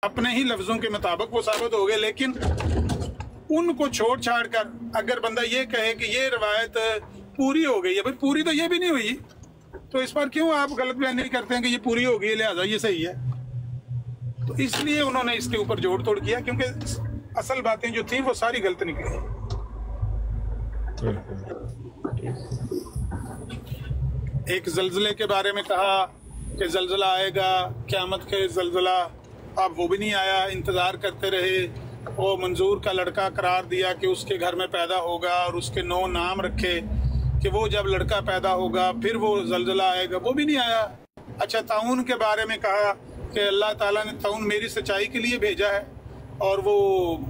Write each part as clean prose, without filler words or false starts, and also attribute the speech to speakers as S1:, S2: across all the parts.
S1: अपने ही लफ्जों के मुताबिक वो साबित हो गए। लेकिन उनको छोड़ छाड़ कर अगर बंदा ये कहे कि ये रवायत पूरी हो गई है, भाई पूरी तो ये भी नहीं हुई, तो इस पर क्यों आप गलत बयानी करते हैं कि ये पूरी हो गई लिहाजा ये सही है। तो इसलिए उन्होंने इसके ऊपर जोड़ तोड़ किया, क्योंकि असल बातें जो थी वो सारी गलत निकली। एक जल्जले के बारे में कहा कि जल्जला आएगा, क़यामत के जल्जला, अब वो भी नहीं आया, इंतज़ार करते रहे। वो मंजूर का लड़का करार दिया कि उसके घर में पैदा होगा और उसके 9 नाम रखे कि वो जब लड़का पैदा होगा फिर वो जल्जला आएगा, वो भी नहीं आया। अच्छा, ताउन के बारे में कहा कि अल्लाह ताला ने ताउन मेरी सच्चाई के लिए भेजा है, और वो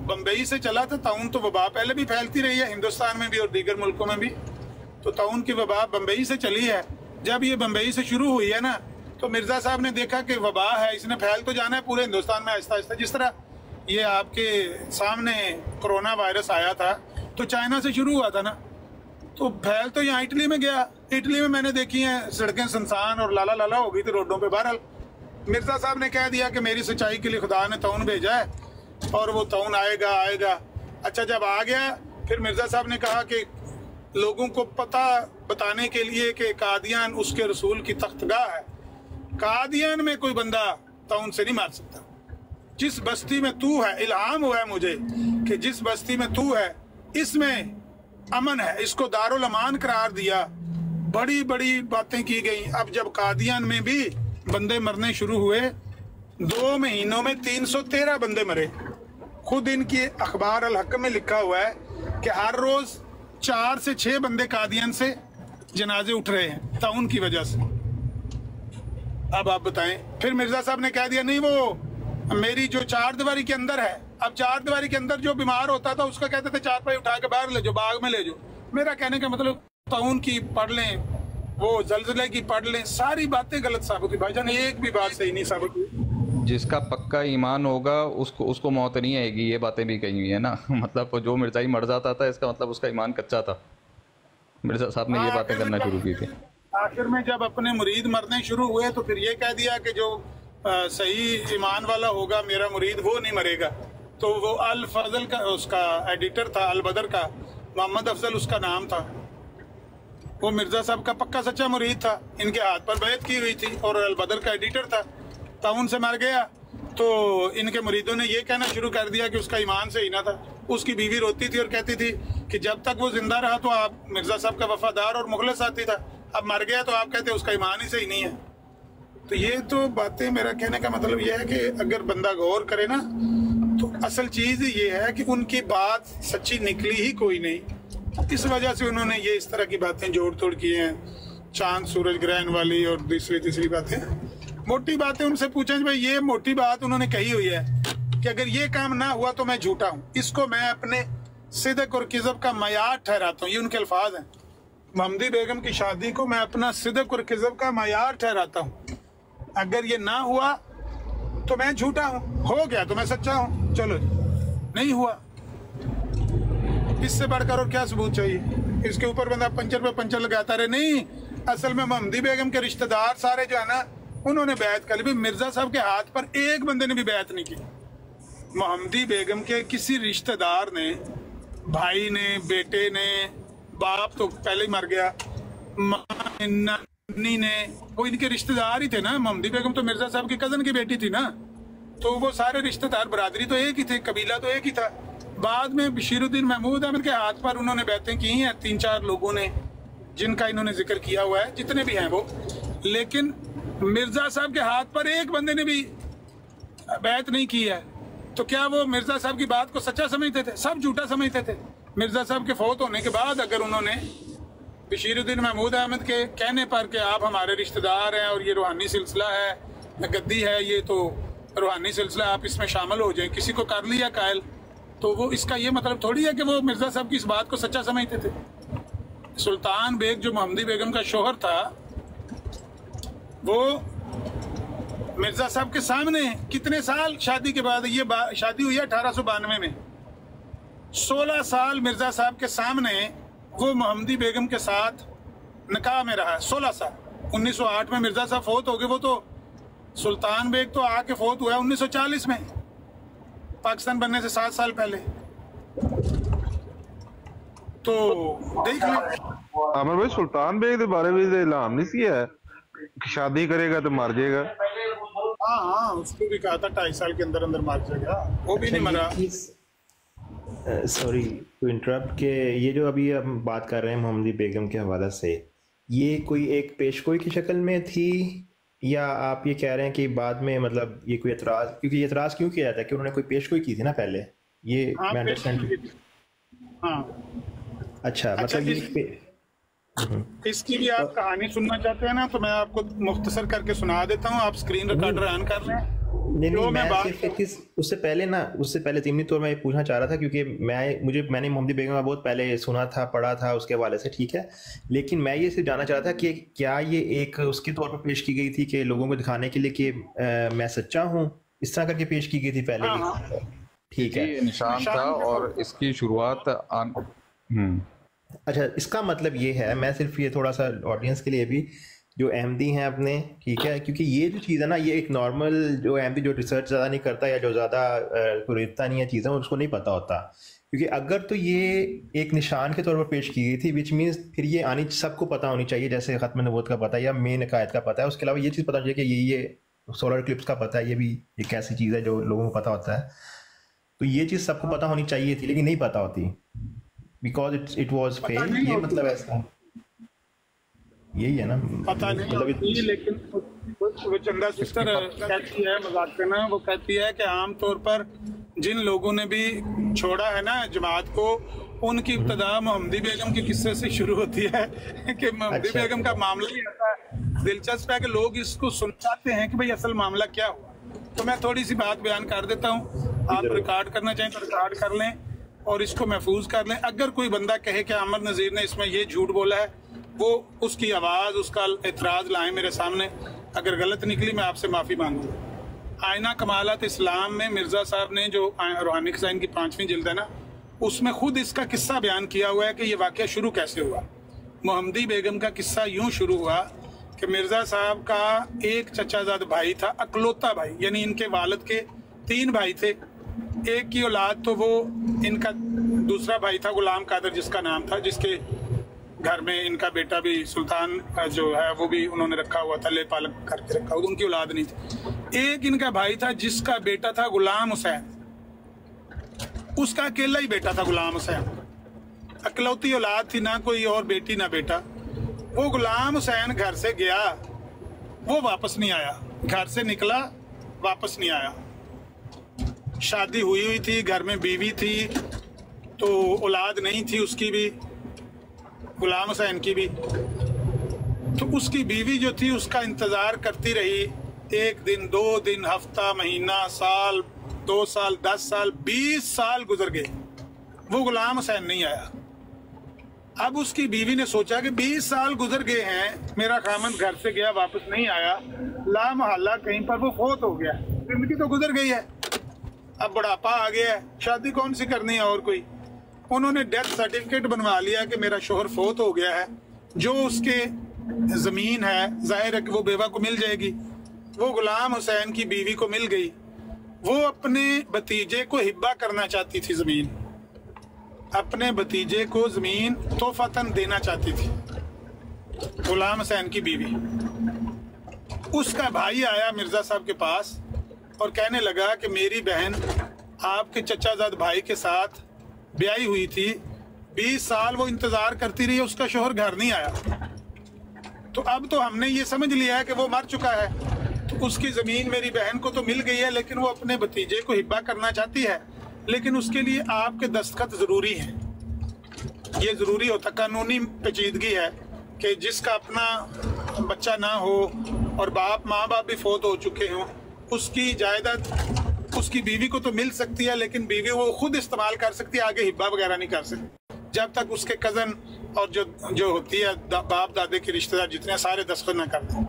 S1: बम्बई से चला था। ताउन तो वबा पहले भी फैलती रही है हिंदुस्तान में भी और दीगर मुल्कों में भी, तो ताउन की वबा बम्बई से चली है। जब ये बम्बई से शुरू हुई है ना, तो मिर्ज़ा साहब ने देखा कि वबा है, इसने फैल तो जाना है पूरे हिंदुस्तान में आहिस्ता आहिस्ता। जिस तरह ये आपके सामने कोरोना वायरस आया था तो चाइना से शुरू हुआ था ना, तो फैल तो यहाँ इटली में गया। इटली में मैंने देखी हैं सड़कें सुनसान और लाला लाला हो गई थी रोडों पे। बहरहाल मिर्ज़ा साहब ने कह दिया कि मेरी सच्चाई के लिए खुदा ने ताउन भेजा है और वो ताउन आएगा आएगा। अच्छा, जब आ गया फिर मिर्ज़ा साहब ने कहा कि लोगों को पता बताने के लिए कि कादियान उसके रसूल की तख्तगाह है, कादियान में कोई बंदा ताउन से नहीं मार सकता। जिस बस्ती में तू है, इल्हाम हुआ है मुझे कि जिस बस्ती में तू है इसमें अमन है, इसको दारुल अमान करार दिया। बड़ी बड़ी बातें की गई। अब जब कादियान में भी बंदे मरने शुरू हुए, 2 महीनों में 313 बंदे मरे। खुद इनकी अखबार अल हक में लिखा हुआ है कि हर रोज 4 से 6 बंदे कादियान से जनाजे उठ रहे हैं ताउन की वजह से। अब आप बताएं। फिर मिर्जा साहब ने कह दिया नहीं, वो मेरी जो 4 दीवारी के अंदर है। अब 4 दीवारी के अंदर जो बीमार होता था उसका कहते थे 4 पाई उठा के बाहर ले जाओ, बाग में ले जाओ। मेरा कहने का मतलब ताउन की पढ़ लें, वो जल्जले की पढ़ लें, सारी बातें गलत साबित हुई भाईजान, एक भी बात सही नहीं साबित हुई।
S2: जिसका पक्का ईमान होगा उसको मौत नहीं आएगी, ये बातें भी कही हुई है ना। मतलब जो मिर्ज़ाई मर जाता था इसका मतलब उसका ईमान कच्चा था। मिर्ज़ा साहब ने ये बातें करना शुरू की थी।
S1: आखिर में जब अपने मुरीद मरने शुरू हुए तो फिर ये कह दिया कि जो सही ईमान वाला होगा मेरा मुरीद वो नहीं मरेगा। तो वो अल फजल का उसका एडिटर था, अल बदर का, मोहम्मद अफजल उसका नाम था। वो मिर्जा साहब का पक्का सच्चा मुरीद था, इनके हाथ पर बैत की हुई थी और अल बदर का एडिटर था। ताउन से मर गया तो इनके मुरीदों ने ये कहना शुरू कर दिया कि उसका ईमान सही ना था। उसकी बीवी रोती थी और कहती थी कि जब तक वो जिंदा रहा तो आप मिर्जा साहब का वफादार और मुखलिस साथी था, अब मर गया तो आप कहते उसका ईमान ही सही नहीं है। तो ये तो बातें, मेरा कहने का मतलब ये है कि अगर बंदा गौर करे ना तो असल चीज ये है कि उनकी बात सच्ची निकली ही कोई नहीं। इस वजह से उन्होंने ये इस तरह की बातें जोड़ तोड़ की हैं, चांद सूरज ग्रहण वाली और दूसरी तीसरी बातें, मोटी बातें। उनसे पूछें भाई ये मोटी बात उन्होंने कही हुई है कि अगर ये काम ना हुआ तो मैं झूठा हूँ, इसको मैं अपने सिदक और किज़ब का मयार ठहराता हूँ। ये उनके अल्फाज हैं। महमदी बेगम की शादी को मैं अपना सिदक और किज़ब का मयार ठहराता हूँ। अगर ये ना हुआ तो मैं झूठा हूँ, हो गया तो मैं सच्चा हूँ। चलो नहीं हुआ, इससे बढ़कर और क्या सबूत चाहिए। इसके ऊपर बंदा पंचर पे पंचर लगाता रहे। नहीं, असल में महमदी बेगम के रिश्तेदार सारे जो है ना उन्होंने बैत कर ली। मिर्जा साहब के हाथ पर एक बंदे ने भी बैत नहीं की। महमदी बेगम के किसी रिश्तेदार ने, भाई ने, बेटे ने, बाप तो पहले ही मर गया, नानी ने, वो इनके रिश्तेदार ही थे ना। महमदी बेगम तो मिर्जा साहब की कजन की बेटी थी ना, तो वो सारे रिश्तेदार बरादरी तो एक ही थे, कबीला तो एक ही था। बाद में बशीरुद्दीन महमूद अहमद के हाथ पर उन्होंने बैतें की हैं 3-4 लोगों ने, जिनका इन्होंने जिक्र किया हुआ है, जितने भी हैं वो। लेकिन मिर्जा साहब के हाथ पर एक बंदे ने भी बैत नहीं की है। तो क्या वो मिर्जा साहब की बात को सच्चा समझते थे? सब झूठा समझते थे। मिर्जा साहब के फौत होने के बाद अगर उन्होंने बशीरुद्दीन महमूद अहमद के कहने पर कि आप हमारे रिश्तेदार हैं और ये रूहानी सिलसिला है, गद्दी है, ये तो रूहानी सिलसिला, आप इसमें शामिल हो जाए, किसी को कर लिया कायल, तो वो इसका ये मतलब थोड़ी है कि वो मिर्जा साहब की इस बात को सच्चा समझते थे। सुल्तान बेग जो महमदी बेगम का शोहर था, वो मिर्जा साहब के सामने कितने साल शादी के बाद, ये शादी हुई है 1892 में, 16 साल मिर्जा साहब के सामने वो महमदी बेगम के साथ निकाह में रहा है। 16 साल। 1908 में मिर्जा साहब फोत हो गए। वो तो सुल्तान बेग तो आके फोत हुआ है 1940 में। पाकिस्तान बनने से 7 साल पहले। तो देख लें।
S3: अमर भाई सुल्तान बेग के बारे में ऐलान नहीं सी है कि शादी करेगा तो मर जाएगा।
S1: हाँ हाँ, उसको भी कहा था 2.5 साल के अंदर अंदर मार जाएगा, वो भी नहीं मरा।
S4: सॉरी टू इंटरप्ट के ये जो अभी हम बात कर रहे हैं मोहम्मदी बेगम के हवाले से, ये कोई एक पेशगोई की शक्ल में थी या आप ये कह रहे हैं कि बाद में मतलब ये कोई एतराज़, क्योंकि ये एतराज़ क्यों किया जाता है कि उन्होंने कोई पेशगोई की थी ना पहले, ये मैं अंडरस्टैंड।
S1: हाँ
S4: अच्छा, मतलब ये
S1: इसकी भी आप कहानी सुनना चाहते हैं ना, तो मैं आपको मुख्तसर करके सुना देता हूँ। आप स्क्रीन रिकॉर्डर ऑन कर लें।
S4: नहीं, मैं सिर्फ उससे पहले ज़मीनी तौर में ये पूछना चाह रहा था, क्योंकि मैंने मोहम्मदी बेगम का बहुत पहले सुना था, पढ़ा था उसके हवाले से, ठीक है, लेकिन मैं ये सिर्फ जानना चाह रहा था कि क्या ये एक उसके तौर पर पेश की गई थी कि लोगों को दिखाने के लिए कि मैं सच्चा हूँ, इस तरह करके पेश की गई थी पहले?
S1: हाँ,
S4: ठीक है,
S2: ये निशान था और इसकी शुरुआत
S4: अच्छा, इसका मतलब ये है, मैं सिर्फ ये थोड़ा सा ऑडियंस के लिए भी जो अहमदी हैं अपने, ठीक है, क्योंकि ये जो चीज़ है ना, ये एक नॉर्मल जो अहमदी जो रिसर्च ज़्यादा नहीं करता या जो ज़्यादा कुरेदता नहीं है चीज़ें, उसको नहीं पता होता। क्योंकि अगर तो ये एक निशान के तौर पर पेश की गई थी, विच मीन्स फिर ये आनी सबको पता होनी चाहिए, जैसे ख़त्म नबूवत का पता है या मेन अकायद का पता है। उसके अलावा ये चीज़ पता चाहिए कि ये सोलर इक्लिप्स का पता है, ये भी एक ऐसी चीज़ है जो लोगों को पता होता है। तो ये चीज़ सबको पता होनी चाहिए थी, लेकिन नहीं पता होती, बिकॉज इट वॉज फेक। ये मतलब ऐसा यही है ना,
S1: पता नहीं होती, लेकिन वो चंदा सिस्टर कहती है, मजाक करना, वो कहती है कि आमतौर पर जिन लोगों ने भी छोड़ा है ना जमात को, उनकी इब्तदा मोहम्मदी बेगम के किस्से से शुरू होती है कि मोहम्मदी बेगम का मामला ही ऐसा दिलचस्प है कि लोग इसको सुन चाहते हैं कि भाई असल मामला क्या हुआ। तो मैं थोड़ी सी बात बयान कर देता हूँ, आप रिकॉर्ड करना चाहें तो रिकॉर्ड कर लें और इसको महफूज कर लें। अगर कोई बंदा कहे कि अमर नज़ीर ने इसमें ये झूठ बोला है, वो उसकी आवाज़, उसका एतराज़ लाएं मेरे सामने। अगर गलत निकली मैं आपसे माफ़ी मांगूंगा। आईना कमालत इस्लाम में मिर्ज़ा साहब ने जो रूहानी खज़ाइन की 5वीं जिल्द है ना, उसमें खुद इसका किस्सा बयान किया हुआ है कि ये वाक़या शुरू कैसे हुआ। मोहम्मदी बेगम का किस्सा यूँ शुरू हुआ कि मिर्ज़ा साहब का एक चचाजाद भाई था, अकलौता भाई, यानी इनके वालिद के 3 भाई थे। एक की औलाद तो वो इनका दूसरा भाई था गुलाम कादर जिसका नाम था, जिसके घर में इनका बेटा भी सुल्तान जो है वो भी उन्होंने रखा हुआ था, ले पालक करके रखा हुआ, उनकी औलाद नहीं थी। एक इनका भाई था जिसका बेटा था गुलाम हुसैन, उसका अकेला ही बेटा था गुलाम हुसैन, अकलौती औलाद थी, ना कोई और बेटी ना बेटा। वो गुलाम हुसैन घर से गया, वो वापस नहीं आया, घर से निकला वापस नहीं आया। शादी हुई थी, घर में बीवी थी, तो औलाद नहीं थी उसकी भी, गुलाम हुसैन की भी। तो उसकी बीवी जो थी उसका इंतज़ार करती रही, 1 दिन 2 दिन, हफ्ता, महीना, साल, 2 साल, 10 साल, 20 साल गुजर गए, वो गुलाम हुसैन नहीं आया। अब उसकी बीवी ने सोचा कि 20 साल गुजर गए हैं, मेरा खामद घर से गया वापस नहीं आया, ला मोहल्ला कहीं पर वो फोत हो गया, जिंदगी तो गुजर गई है, अब बुढ़ापा आ गया है, शादी कौन सी करनी है और कोई। उन्होंने डेथ सर्टिफिकेट बनवा लिया कि मेरा शोहर फोत हो गया है, जो उसके ज़मीन है जाहिर है कि वो बेवा को मिल जाएगी। वो गुलाम हुसैन की बीवी को मिल गई, वो अपने भतीजे को हिब्बा करना चाहती थी ज़मीन, अपने भतीजे को ज़मीन तोहफतन देना चाहती थी गुलाम हुसैन की बीवी। उसका भाई आया मिर्ज़ा साहब के पास और कहने लगा कि मेरी बहन आपके चचाजाद भाई के साथ ब्याही हुई थी, 20 साल वो इंतजार करती रही, उसका शोहर घर नहीं आया, तो अब तो हमने ये समझ लिया है कि वो मर चुका है, तो उसकी ज़मीन मेरी बहन को तो मिल गई है, लेकिन वो अपने भतीजे को हिब्बा करना चाहती है, लेकिन उसके लिए आपके दस्तखत ज़रूरी हैं। ये ज़रूरी होता, कानूनी पेचीदगी है कि जिसका अपना बच्चा ना हो और माँ बाप भी फोत हो चुके हों, उसकी जायदाद उसकी बीवी को तो मिल सकती है, लेकिन बीवी वो खुद इस्तेमाल कर सकती है, आगे हिब्बा वगैरह नहीं कर सकती, जब तक उसके कज़न और जो होती है बाप दादे के रिश्तेदार जितने सारे दस्तखत ना कर दें।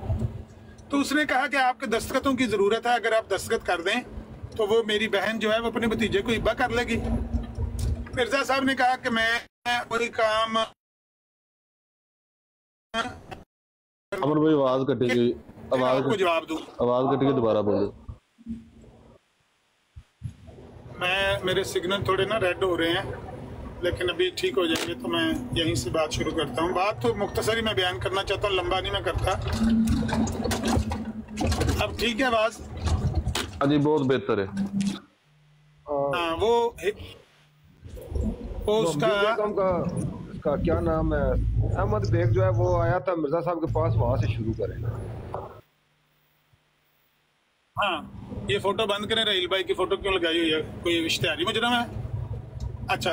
S1: तो उसने कहा कि आपके दस्तखतों की ज़रूरत है, अगर आप दस्तखत कर दें तो वो मेरी बहन जो है वो अपने भतीजे को हिब्बा कर लेगी। मिर्ज़ा साहब ने कहा कि मैं वही काम।
S3: अमर भाई आवाज कटेगी,
S1: आवाज को जवाब दूं,
S3: आवाज कटेगी, दोबारा बोलो।
S1: मेरे सिग्नल थोड़े ना रेड हो रहे हैं, लेकिन अभी ठीक हो जाएंगे तो मैं यहीं से बात शुरू करता हूँ। बात तो मुख्तसरी मैं बयान करना चाहता हूँ, लंबा नहीं मैं करता। अब ठीक है आवाज?
S3: हाँ जी, बहुत बेहतर है।
S1: हाँ, वो उसका
S5: का क्या नाम है, अहमद बेग जो है वो आया था मिर्जा साहब के पास, वहां से शुरू करें।
S1: हाँ, ये फोटो बंद करें। रहील भाई की फोटो क्यों लगाई हुई है? कोई इश्तिहारी मुजरम है? अच्छा,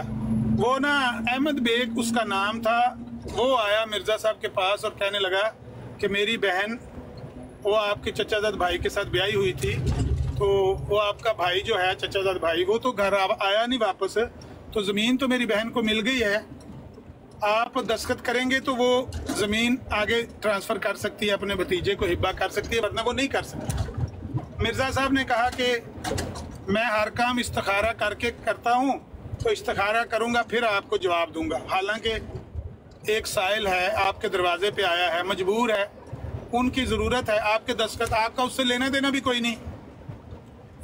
S1: वो ना अहमद बेग उसका नाम था। वो आया मिर्जा साहब के पास और कहने लगा कि मेरी बहन, वो आपके चचाजाद भाई के साथ ब्याही हुई थी, तो वो आपका भाई जो है चचाजाद भाई, वो तो घर आया नहीं वापस, तो ज़मीन तो मेरी बहन को मिल गई है। आप दस्तखत करेंगे तो वो ज़मीन आगे ट्रांसफ़र कर सकती है, अपने भतीजे को हिब्बा कर सकती है, वरना वो नहीं कर सकती। मिर्ज़ा साहब ने कहा कि मैं हर काम इस्तिखारा करके करता हूँ, तो इस्तिखारा करूँगा फिर आपको जवाब दूँगा। हालांकि एक साइल है, आपके दरवाजे पे आया है, मजबूर है, उनकी ज़रूरत है, आपके दस्तखत, आपका उससे लेना देना भी कोई नहीं।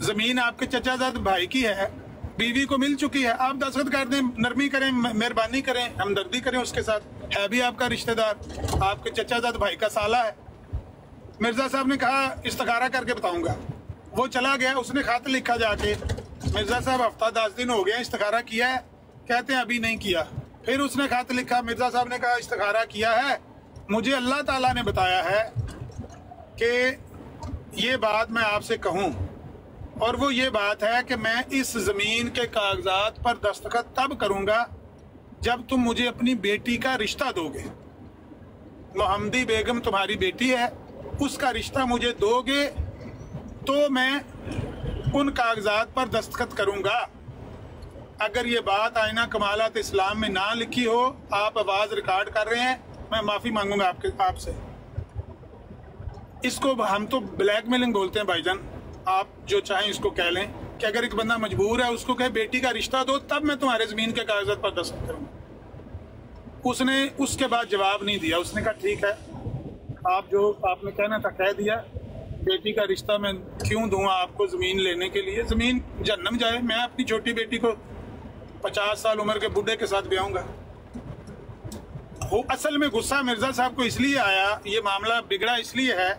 S1: ज़मीन आपके चचाजाद भाई की है, बीवी को मिल चुकी है, आप दस्तखत कर दें, नरमी करें, मेहरबानी करें, हमदर्दी करें उसके साथ, है भी आपका रिश्तेदार, आपके चचाजाद भाई का साला है। मिर्ज़ा साहब ने कहा इस्तिखारा करके बताऊंगा। वो चला गया, उसने खत लिखा जाके, मिर्ज़ा साहब हफ्ता 10 दिन हो गया, इस्तिखारा किया है? कहते हैं अभी नहीं किया। फिर उसने खत लिखा, मिर्ज़ा साहब ने कहा इस्तिखारा किया है, मुझे अल्लाह ताला ने बताया है कि ये बात मैं आपसे कहूँ, और वो ये बात है कि मैं इस ज़मीन के कागजात पर दस्तखत तब करूँगा जब तुम मुझे अपनी बेटी का रिश्ता दोगे। मोहम्मदी बेगम तुम्हारी बेटी है, उसका रिश्ता मुझे दोगे तो मैं उन कागजात पर दस्तखत करूँगा। अगर ये बात आईना कमालात इस्लाम में ना लिखी हो, आप आवाज़ रिकॉर्ड कर रहे हैं, मैं माफ़ी मांगूंगा आपसे। इसको हम तो ब्लैकमेलिंग बोलते हैं भाईजान, आप जो चाहें इसको कह लें कि अगर एक बंदा मजबूर है, उसको कहे बेटी का रिश्ता दो, तब मैं तुम्हारे ज़मीन के कागजात पर दस्तखत करूँगा। उसने उसके बाद जवाब नहीं दिया। उसने कहा ठीक है, आप जो आपने कहना था कह दिया, बेटी का रिश्ता मैं क्यों दूँ आपको ज़मीन लेने के लिए? ज़मीन जन्नम जाए, मैं अपनी छोटी बेटी को 50 साल उम्र के बूढ़े के साथ ब्याऊंगा। वो असल में गुस्सा मिर्ज़ा साहब को इसलिए आया, ये मामला बिगड़ा इसलिए है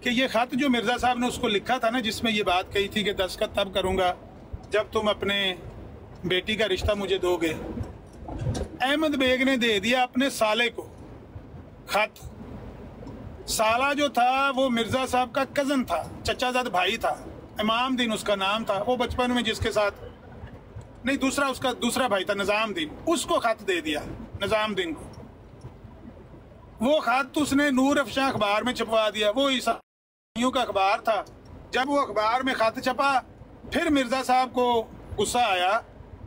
S1: कि ये ख़त जो मिर्ज़ा साहब ने उसको लिखा था ना, जिसमें ये बात कही थी कि दस्तखत तब करूँगा जब तुम अपने बेटी का रिश्ता मुझे दोगे, अहमद बेग ने दे दिया अपने साले को खत। साला जो था वो मिर्ज़ा साहब का कज़न था, चचाजाद भाई था, इमाम दीन उसका नाम था। वो बचपन में जिसके साथ नहीं, उसका दूसरा भाई था निज़ाम दीन, उसको खत दे दिया निज़ाम दीन को। वो खत उसने नूर अफशां अखबार में छपवा दिया, वो ईसाइयों का अखबार था। जब वो अखबार में खत छपा, फिर मिर्ज़ा साहब को गुस्सा आया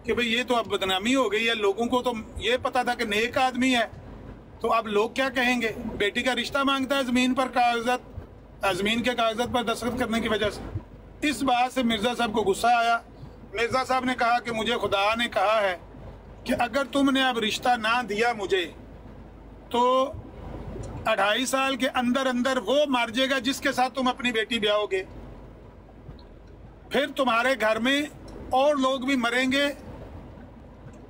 S1: कि भाई ये तो अब बदनामी हो गई है, लोगों को तो ये पता था कि नेक आदमी है, तो अब लोग क्या कहेंगे? बेटी का रिश्ता मांगता है ज़मीन पर कागजात, ज़मीन के कागजात पर दस्तखत करने की वजह से। इस बात से मिर्ज़ा साहब को गुस्सा आया। मिर्ज़ा साहब ने कहा कि मुझे खुदा ने कहा है कि अगर तुमने अब रिश्ता ना दिया मुझे, तो 2.5 साल के अंदर अंदर वो मर जाएगा जिसके साथ तुम अपनी बेटी ब्याहोगे। फिर तुम्हारे घर में और लोग भी मरेंगे।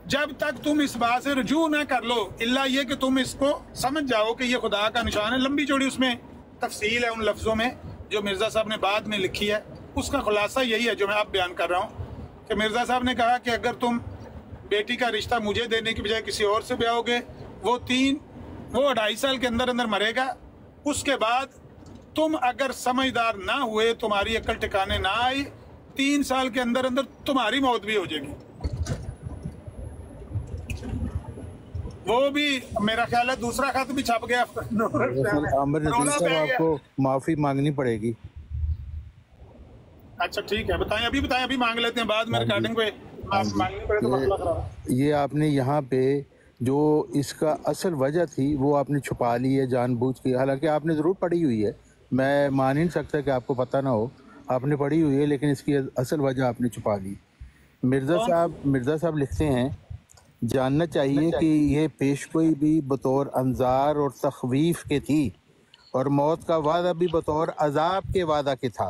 S1: जब तक तुम इस बात से रुजू ना कर लो, इल्ला ये कि तुम इसको समझ जाओ कि ये खुदा का निशान है। लंबी चौड़ी उसमें तफसील है उन लफ्ज़ों में जो मिर्ज़ा साहब ने बाद में लिखी है। उसका खुलासा यही है जो मैं अब बयान कर रहा हूँ कि मिर्ज़ा साहब ने कहा कि अगर तुम बेटी का रिश्ता मुझे देने की बजाय किसी और से ब्याहोगे, वो 2.5 साल के अंदर अंदर मरेगा। उसके बाद तुम अगर समझदार ना हुए, तुम्हारी अक्ल ठिकाने ना आई, 3 साल के अंदर अंदर तुम्हारी मौत भी हो जाएगी। वो भी मेरा ख्याल है दूसरा खत भी छप गया।
S6: आमिर नज़ीर साहब, आपको माफी मांगनी पड़ेगी।
S1: अच्छा ठीक है, बताएं, अभी बताएं, अभी मांग लेते हैं, बाद में रिकॉर्डिंग पे मांगनी पड़े तो मसला खराब।
S6: ये आपने यहाँ पे जो इसका असल वजह थी वो आपने छुपा ली है जानबूझ के। हालांकि आपने ज़रूर पढ़ी हुई है, मैं मान ही नहीं सकता कि आपको पता ना हो, आपने पढ़ी हुई है, लेकिन इसकी असल वजह आपने छुपा ली। मिर्ज़ा साहब लिखते हैं, जानना चाहिए कि यह पेशगोई भी बतौर अंजार और तखवीफ के थी और मौत का वादा भी बतौर अजाब के वादा के था,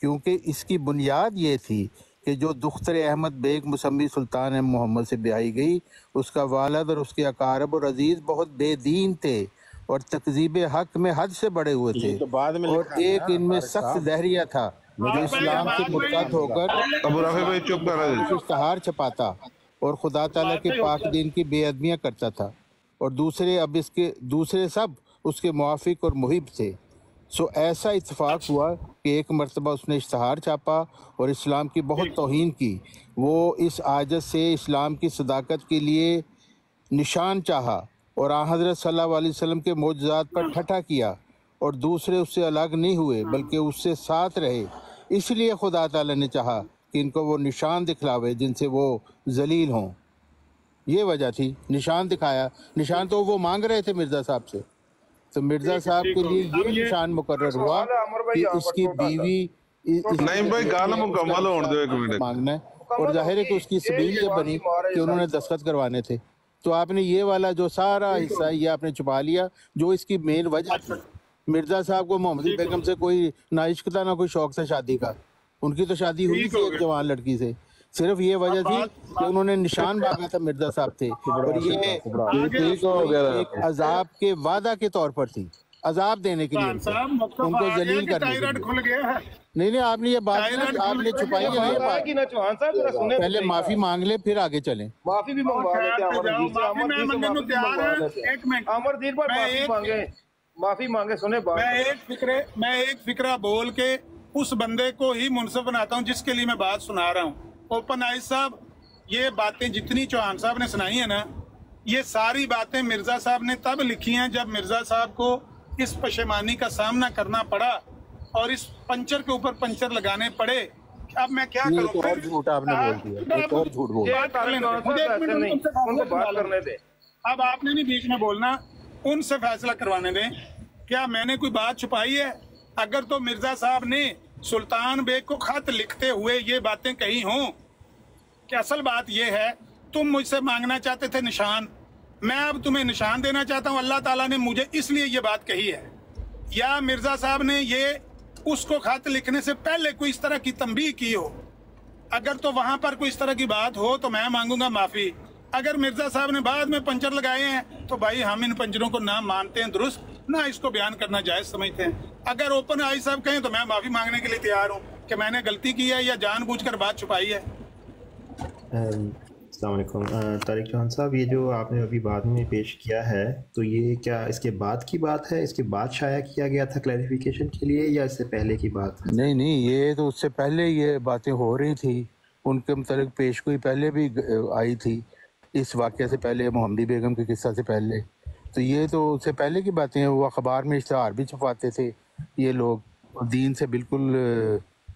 S6: क्योंकि इसकी बुनियाद ये थी कि जो दुख्तर अहमद बेग मुसम्मी सुल्तान मोहम्मद से ब्याही गई, उसका वालद और उसके अकारब और अजीज बहुत बेदीन थे और तकजीब हक में हद से बड़े हुए थे,
S3: तो बाद में
S6: और एक इनमें सख्त दहरिया था जो इस्लाम से मुर्तद होकर
S3: अबू राफी भाई चुप कर रहे थे।
S6: इश्तहार छपाता और खुदा ताला के पाक दीन की बेअदबियाँ करता था, और दूसरे सब उसके मुआफिक और मुहिब थे। सो ऐसा इत्तेफाक हुआ कि एक मरतबा उसने इश्तहार छापा और इस्लाम की बहुत तौहीन की। वो इस आजत से इस्लाम की सदाकत के लिए निशान चाहा और आ हज़रत सल्लल्लाहु अलैहि वसल्लम के मौजज़ात पर ठट्ठा किया, और दूसरे उससे अलग नहीं हुए बल्कि उससे साथ रहे। इसलिए खुदा ताला ने चाहा कि इनको वो निशान दिखलावे जिनसे वो जलील हों। ये वजह थी, निशान दिखाया। निशान तो वो मांग रहे थे मिर्ज़ा साहब से, तो मिर्ज़ा साहब के लिए ये निशान मुकर्रर हुआ कि इसकी बीवी
S3: नहीं भाई गाना मुकम्मल होने दो, एक मिनट
S6: मांगना है, और जाहिर है कि उसकी सबील ये बनी कि उन्होंने दस्तखत करवाने थे। तो आपने ये वाला जो सारा हिस्सा ये आपने छुपा लिया जो इसकी मेन वजह थी। मिर्ज़ा साहब को मोहम्मदी बेगम से कोई ना इश्क था ना कोई शौक था शादी का, उनकी तो शादी हुई थी एक जवान लड़की से। सिर्फ ये वजह थी कि उन्होंने निशान मांगा था मिर्ज़ा साहब थे, और ये एक अजाब के वादा के तौर पर थी, अजाब देने के लिए उनको जलील करने के लिए। नहीं आपने ये बात आपने छुपाई है ना, ये बात पहले माफी मांग ले फिर आगे चलें।
S5: माफी भी मंगवा लेते हैं अमरदीन पर, माफी मांगे। सुने बात,
S1: मैं एक फिक्रा बोल के उस बंदे को ही मुनसिफ बनाता हूँ जिसके लिए मैं बात सुना रहा हूँ। ओपन आइज साहब, ये बातें जितनी चौहान साहब ने सुनाई है ना, ये सारी बातें मिर्जा साहब ने तब लिखी हैं जब मिर्जा साहब को इस पशेमानी का सामना करना पड़ा और इस पंचर के ऊपर पंचर लगाने पड़े। अब मैं क्या करूं?
S6: एक और झूठ आपने बोल दिया, एक और झूठ बोल
S5: दिया।
S1: अब आपने नहीं बीच में बोलना, उनसे फैसला करवाने दें। क्या मैंने कोई बात छुपाई है? अगर तो मिर्जा साहब ने सुल्तान बेग को खत लिखते हुए ये बातें कही हों कि असल बात ये है, तुम मुझसे मांगना चाहते थे निशान, मैं अब तुम्हें निशान देना चाहता हूं, अल्लाह ताला ने मुझे इसलिए ये बात कही है, या मिर्जा साहब ने ये उसको खत लिखने से पहले कोई इस तरह की तंबीह की हो, अगर तो वहां पर कोई इस तरह की बात हो तो मैं मांगूंगा माफी। अगर मिर्जा साहब ने बाद में पंचर लगाए हैं तो भाई हम इन पंचरों को ना मानते हैं दुरुस्त, ना इसको बयान करना जायज समझते हैं। अगर ओपन आई साहब कहें तो मैं माफी मांगने के लिए तैयार हूँ कि मैंने गलती की है या जानबूझकर बात छुपाई है।
S4: अस्सलाम वालेकुम तारिक चौहान साहब, ये जो आपने अभी बाद में पेश किया है, तो ये क्या इसके बाद की बात है? इसके बाद शाया किया गया था क्लैरिफिकेशन के लिए, या इससे पहले की बात?
S6: नहीं, ये तो उससे पहले ये बातें हो रही थी, उनके मुतालिक पेशगोई पहले भी आई थी, इस वाक़े से पहले, मोहम्मदी बेगम के किस्सा से पहले। तो ये तो उससे पहले की बातें हैं। वो अखबार में इश्तहार भी छुपाते थे ये लोग, दीन से बिल्कुल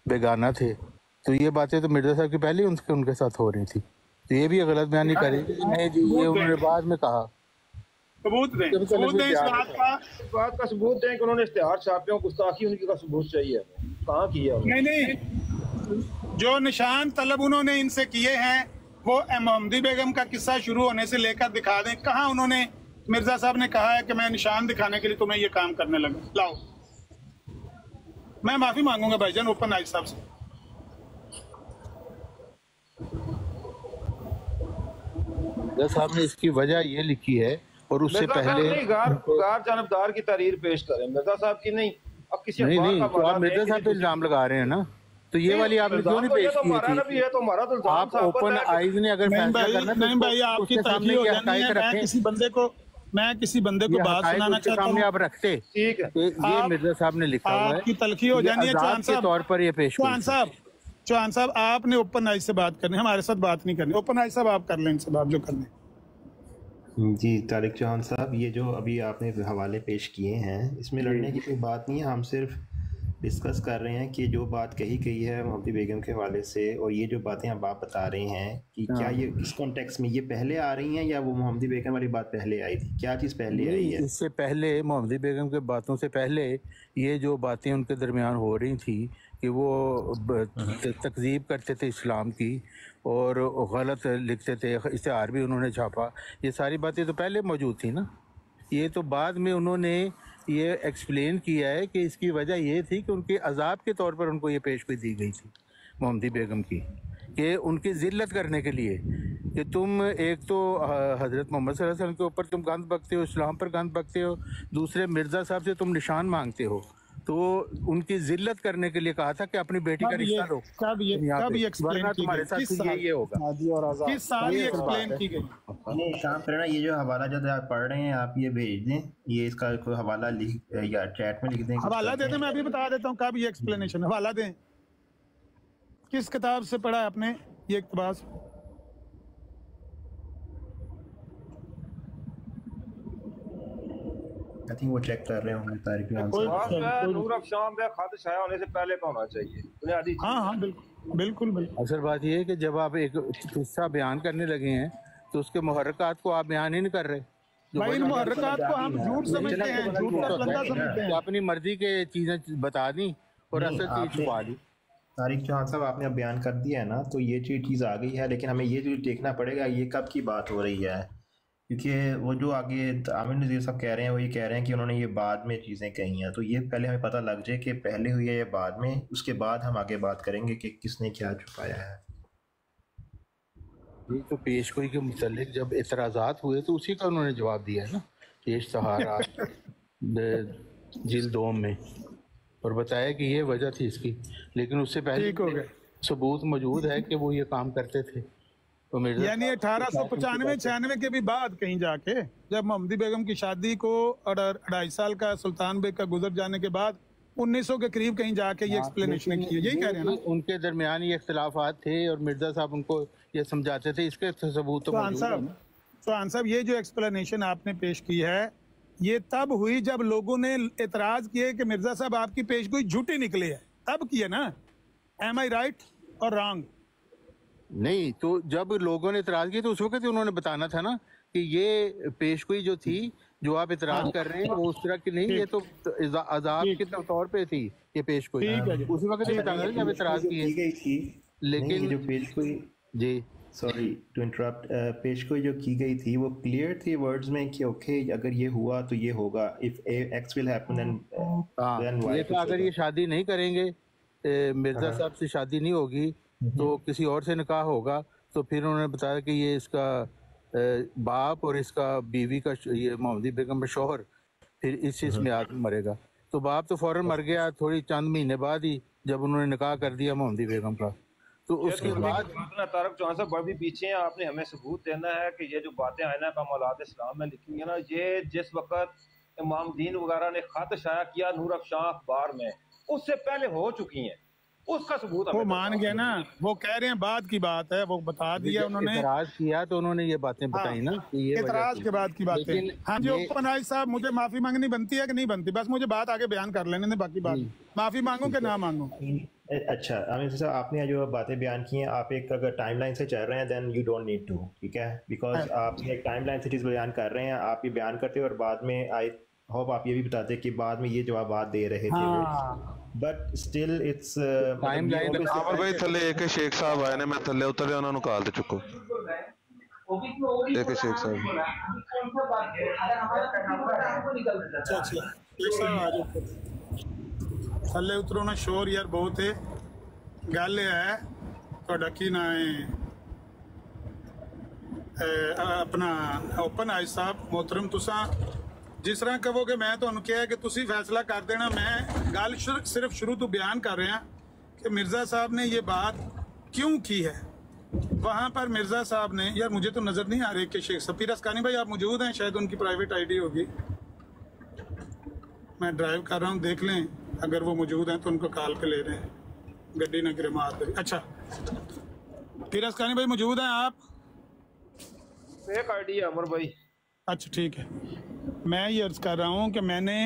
S6: बेगाना थे। तो ये बातें तो मिर्ज़ा साहब की पहले उनके साथ हो रही थी। तो ये भी गलत बयानी करेगी नहीं जी, ये उन्होंने बाद में कहा।
S1: सबूत दें इस
S5: बात का सबूत दें कि उन्होंने इश्तिहार छापे हो, गुस्ताखी उनकी का सबूत चाहिए। कहाँ किया?
S1: नहीं, जो निशान तलब उन्होंने इनसे किए हैं वो मोहम्मदी बेगम का किस्सा शुरू होने से लेकर दिखा दें। कहाँ उन्होंने, मिर्जा साहब ने कहा है कि मैं निशान दिखाने के लिए तुम्हें ये काम करने लगा? लाओ, मैं माफी मांगूंगा भाईजान ओपन आइज साहब से।
S6: साहब ने इसकी वजह ये लिखी है, और उससे पहले
S5: गार जानबदार की तहरीर पेश करें मिर्जा साहब की, नहीं अब किसी
S6: नहीं तो आप मिर्जा साहब पे इल्जाम लगा रहे हैं ना, तो ये वाली आपने क्यों नहीं पेश की थी? आप ओपन आइज ने अगर फैसला करना,
S1: नहीं भाई, आपकी तलखी हो जानी है। मैं किसी बंदे को बात सुनाना चाहता हूं,
S6: आप रखते, ठीक है? ये मिर्जा साहब ने लिखा हुआ है,
S1: आपकी तलखी हो जानी है चौहान साहब के
S6: तौर पर ये पेश।
S1: चौहान साहब आपने ओपन आइज से बात करनी, हमारे साथ बात नहीं करनी। ओपन आइज साहब आप कर लें इनसे बात जो करनी।
S4: जी तारिक चौहान साहब, ये जो अभी आपने हवाले पेश किए हैं, इसमें लड़ने की कोई बात नहीं है। हम सिर्फ डिस्कस कर रहे हैं कि जो बात कही गई है मोहम्मदी बेगम के हवाले से, और ये जो बातें अब आप बता रहे हैं कि क्या ये इस कॉन्टेक्स्ट में ये पहले आ रही हैं, या वो मोहम्मदी बेगम वाली बात पहले आई थी? क्या चीज़ पहले आई है?
S6: इससे पहले, मोहम्मदी बेगम के बातों से पहले ये जो बातें उनके दरमियान हो रही थी कि वो तकजीब करते थे इस्लाम की और गलत लिखते थे, इश्तिहार भी उन्होंने छापा, ये सारी बातें तो पहले मौजूद थी ना। ये तो बाद में उन्होंने ये एक्सप्लेन किया है कि इसकी वजह ये थी कि उनके अजाब के तौर पर उनको ये पेशगोई दी गई थी मोहम्मदी बेगम की। कि उनकी जिल्लत करने के लिए कि तुम एक तो हज़रत मोहम्मद सल्लल्लाहु अलैहि वसल्लम के ऊपर तुम गंद बकते हो, इस्लाम पर गंद बकते हो, दूसरे मिर्ज़ा साहब से तुम निशान मांगते हो, तो उनकी जिल्लत करने के लिए कहा था कि अपनी बेटी का रिश्ता लो
S1: कब ये एक्सप्लेन की
S6: तुम्हारे
S1: गई?
S6: साथ
S1: किस
S6: ये होगा।
S1: किस साल ये एक्सप्लेन की गई?
S4: ये काम करें ना, ये जो हवाला जो आप पढ़ रहे हैं आप ये भेज दें, ये इसका कोई हवाला लिख या चैट में लिख दें।
S1: हवाला दे दें, मैं अभी बता देता हूँ कब ये एक्सप्लेनेशन। हवाला दें, किस किताब से पढ़ा है आपने ये इक़्तिबास?
S4: आई थिंक वो चेक कर रहे होंगे तारिक
S5: नूर अफशान का खत शाया होने से पहले का होना चाहिए।
S1: हाँ बिल्कुल।
S6: असल बात यह है कि जब आप एक किस्सा बयान करने लगे हैं तो उसके मुहर्रकात को आप बयान ही नहीं कर रहे।
S1: भाई इन मुहर्रकात को हम झूठ समझते हैं, झूठ का बंदा समझते हैं।
S6: अपनी मर्जी के चीजें बता दी और असल चीज छुपा दी।
S4: तारिक चौहान साहब आपने अब बयान कर दिया है ना, तो ये चीज़ आ गई है, लेकिन हमें ये चीज़ देखना पड़ेगा ये कब की बात हो रही है, क्योंकि वो जो आगे आमिर नज़ीर साहब कह रहे हैं वो ये कह रहे हैं कि उन्होंने ये बाद में चीज़ें कही हैं, तो ये पहले हमें पता लग जाए कि पहले हुई है या बाद में, उसके बाद हम आगे बात करेंगे कि किसने क्या छुपाया है।
S6: ये तो पेशगोई के मुतालिक जब एतराज़ात हुए तो उसी का उन्होंने जवाब दिया है ना, पेश सहारा जिल्द 2 में, और बताया कि ये वजह थी इसकी, लेकिन उससे पहले सबूत मौजूद है कि वो ये काम करते थे। तो
S1: यानी 1895-96 के भी बाद कहीं जाके जब मोहम्मदी बेगम की शादी को 2.5 साल का सुल्तान बेग का गुजर जाने के बाद 1900 के करीब कहीं जाके ये एक्सप्लेनेशन की है, यही कह रहे हैं ना?
S6: उनके दरमियान ये इख्तिलाफात थे और मिर्जा साहब उनको ये समझाते थे, इसके सबूत तो मौजूद है।
S1: सुभान साहब, ये जो एक्सप्लेनेशन आपने पेश की है ये तब हुई जब लोगों ने एतराज किए कि मिर्जा साहब आपकी पेशगोई झूठी निकली है, तब किए ना? एम आई राइट और रॉन्ग?
S6: नहीं, तो जब लोगों ने इतराज किया तो उस वक्त उन्होंने बताना था ना कि ये पेशगोई जो थी जो आप इतराज कर रहे हैं वो उस तरह की नहीं, ये तो अजाब के तौर पे थी ये पेशगोई, उसी वक्त बताना था जब इतराज किए। लेकिन
S4: जो पेशगोई, जी सॉरी टू इंटरप्ट, पेशगोई जो की गई थी वो क्लियर थी वर्ड्स में कि ओके अगर ये हुआ तो ये होगा, if x will happen then y.
S6: ये तो अगर ये शादी नहीं करेंगे, मिर्जा साहब से शादी नहीं होगी तो किसी और से निकाह होगा, तो फिर उन्होंने बताया कि ये इसका बाप और इसका बीवी का ये मोहम्मदी बेगम का शौहर फिर इस मियाद में मरेगा। तो बाप तो फौरन मर गया थोड़ी चंद महीने बाद ही जब उन्होंने निकाह कर दिया मोहम्मदी बेगम का। तो उसके बाद
S5: तारक चौहान साहब बड़ी पीछे हैं, आपने हमें सबूत देना है कि ये जो बातें आयना का औलाद इस्लाम में लिखी हुई है ना, ये जिस वक्त इमाम दीन वगैरह ने खत शाया किया नूर अफशां अखबार में, उससे पहले हो चुकी हैं, उसका सबूत
S1: वो मान गया ना। वो कह रहे हैं बाद की बात है, वो बता दिया उन्होंने,
S6: इतराज किया तो उन्होंने ये बातें बताई ना कि ये
S1: इतराज के बाद की बातें। हाँ जी ओपन आइज साहब, मुझे माफी मांगनी बनती है कि नहीं बनती? बस मुझे बात आगे बयान कर लेने दें, बाकी बात माफी मांगू कि ना मांगू?
S4: अच्छा आमिर साहब, आपने जो बातें बयान की हैं, आप एक अगर टाइमलाइन से चल रहे हैं then you don't need to, ठीक है, बिकॉज आप एक टाइमलाइन से चीज़ बयान कर रहे हैं, आप ये बयान करते हो और बाद में आई होप आप ये भी बताते कि बाद में ये जवाब दे रहे थे, but still it's
S3: timeline. Aamir भाई थल्ले एक शेख साहब आए ने, मैं थल्ले उतरे उन्हां नु कॉल ते चुको। एक शेख साहब
S1: थल्ले उतरो ना, शोर यार बहुत है। गल है ਤੁਹਾਡਾ ਕੀ ਨਾਂ ਹੈ? अपना ओपन आइज साहब मोहतरम, तुसा जिस तरह कहोगे मैं ਤੁਹਾਨੂੰ ਕਿਹਾ कि तुसी फैसला कर देना। मैं गल सिर्फ शुरू तो बयान कर रहा कि मिर्ज़ा साहब ने ये बात क्यों की है। वहाँ पर मिर्ज़ा साहब ने, यार मुझे तो नज़र नहीं आ रही कि शेख सफीर अस्कानी भाई आप मौजूद हैं, शायद उनकी प्राइवेट आईडी होगी, मैं ड्राइव कर रहा हूँ, देख लें अगर वो मौजूद हैं तो उनको कॉल पे ले रहे हैं, गड्डी न गिरे मार दे। अच्छा फिर अस्कानी भाई मौजूद हैं आप?
S5: एक आईडी है अमर भाई।
S1: अच्छा ठीक है, मैं ये अर्ज कर रहा हूँ कि मैंने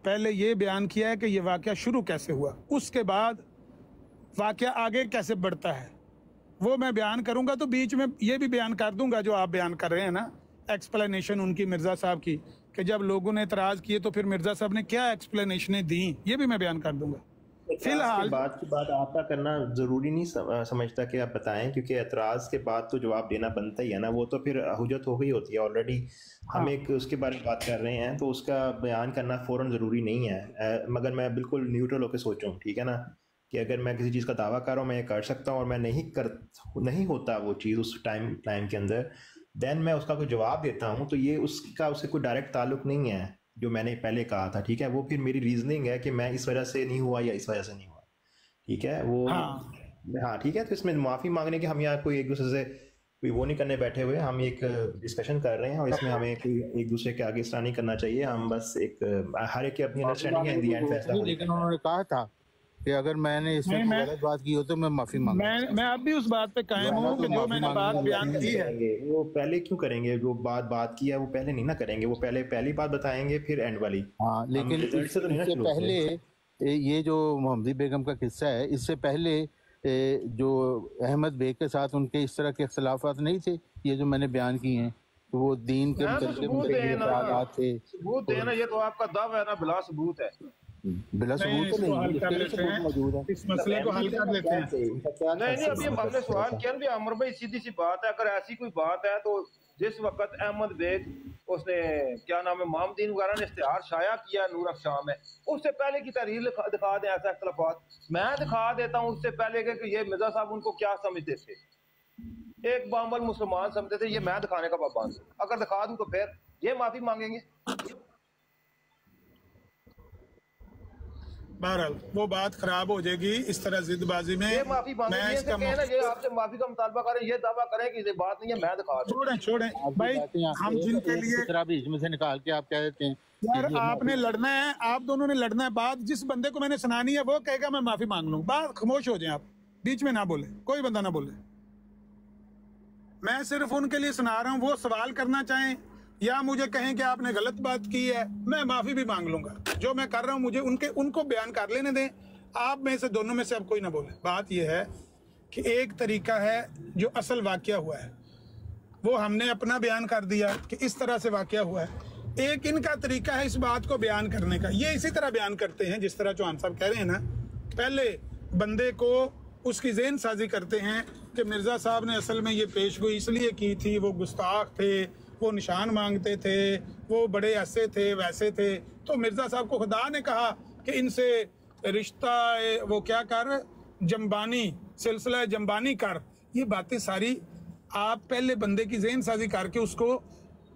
S1: पहले ये बयान किया है कि ये वाक़या शुरू कैसे हुआ, उसके बाद वाक़या आगे कैसे बढ़ता है वो मैं बयान करूँगा। तो बीच में ये भी बयान कर दूंगा जो आप बयान कर रहे हैं ना, एक्सप्लेनेशन उनकी मिर्ज़ा साहब की, कि जब लोगों ने एतराज़ किए तो फिर मिर्ज़ा साहब ने क्या एक्सप्लेनेशनें दी, ये भी मैं बयान कर दूंगा।
S4: फिलहाल बात की बात आपका करना ज़रूरी नहीं समझता कि आप बताएं, क्योंकि एतराज़ के बाद तो जवाब देना बनता ही है ना, वो तो फिर हुज्जत हो गई होती है ऑलरेडी। हम एक उसके बारे में बात कर रहे हैं तो उसका बयान करना फ़ौरन ज़रूरी नहीं है, मगर मैं बिल्कुल न्यूट्रल होकर सोचूं, ठीक है ना, कि अगर मैं किसी चीज़ का दावा कर रहा हूँ मैं ये कर सकता हूँ और मैं नहीं होता वो चीज़ उस टाइम के अंदर, देन मैं उसका कोई जवाब देता हूँ, तो ये उससे कोई डायरेक्ट ताल्लुक नहीं है जो मैंने पहले कहा था, ठीक है। वो फिर मेरी रीजनिंग है कि मैं इस वजह से नहीं हुआ या इस वजह से नहीं हुआ, ठीक है। वो हाँ ठीक है। तो इसमें माफ़ी मांगने के हम यहाँ कोई एक दूसरे से कोई वो नहीं करने बैठे हुए, हम एक डिस्कशन कर रहे हैं और इसमें हमें कोई एक दूसरे के आगे इस तरह नहीं करना चाहिए। हम बस एक हर एक की अपनी अंडरस्टैंडिंग है, इन दी एंड फैसला।
S6: लेकिन उन्होंने कहा था कि अगर मैंने इसमें गलत बात की हो तो मैं माफी मांगूंगा।
S1: मैं अब भी उस बात पे कायम हूँ कि जो मैंने बात बयान की है
S4: वो पहले क्यों करेंगे, जो बात की है वो पहले नहीं ना करेंगे, वो पहली बात बताएंगे फिर एंड वाली।
S6: हाँ लेकिन इससे पहले ये जो मोहम्मदी बेगम का किस्सा है, इससे पहले जो अहमद बेग के साथ उनके इस तरह के इख्तलाफात नहीं थे ये जो मैंने बयान किए हैं, तो वो दीन के
S5: सबूत देना, ये तो आपका दावा है ना, बिला सबूत है।
S6: बिला सबूत तो नहीं, मौजूद है।
S1: इस मसले को हल कर लेते हैं।
S5: नहीं अभी हमने सवाल किया ना अमर भाई, सीधी सी बात है, अगर ऐसी कोई बात है तो जिस वक्त अहमद बेग उसने क्या नाम है मोहम्मदीन वगैरह ने इश्तिहार शाया किया नूर अफशां में, उससे पहले की तहरीर दिखा दें ऐसा इख्तलाफात, मैं दिखा देता हूँ उससे पहले कि ये मिर्जा साहब उनको क्या समझते थे, एक बामल मुसलमान समझते थे, ये मैं दिखाने का पाबंद हूं। अगर दिखा दूं तो फिर ये माफी मांगेंगे।
S1: बहरहाल वो बात खराब हो जाएगी इस तरह जिदबाजी में।
S5: ये माफी मांगेंगे, ये आपसे माफी का मुतालबा करें, ये दावा करें कि ये बात नहीं है, मैं दिखा दूं।
S1: छोड़ें भाई, हम जिनके लिए
S6: बीच में से निकाल के आप कह देते हैं
S1: यार आपने लड़ना है, आप दोनों ने लड़ना है, बात जिस बंदे को मैंने सुनानी है वो कहेगा मैं माफी मांग लूं, बात खामोश हो जाए, आप बीच में ना बोले, कोई बंदा ना बोले। मैं सिर्फ उनके लिए सुना रहा हूँ, वो सवाल करना चाहें या मुझे कहें कि आपने गलत बात की है, मैं माफी भी मांग लूंगा। जो मैं कर रहा हूँ मुझे उनको बयान कर लेने दें, आप में से दोनों में से अब कोई ना बोले। बात यह है कि एक तरीका है जो असल वाकया हुआ है वो हमने अपना बयान कर दिया कि इस तरह से वाकया हुआ है, एक इनका तरीका है इस बात को बयान करने का। ये इसी तरह बयान करते हैं जिस तरह चौहान साहब कह रहे हैं ना, पहले बंदे को उसकी ज़हन साजी करते हैं कि मिर्ज़ा साहब ने असल में ये पेशगोई इसलिए की थी, वो गुस्ताख थे, वो निशान मांगते थे, वो बड़े ऐसे थे वैसे थे, तो मिर्ज़ा साहब को खुदा ने कहा कि इनसे रिश्ता वो क्या कर, जंबानी सिलसिला जंबानी कर। ये बातें सारी आप पहले बंदे की ज़हन साजी करके उसको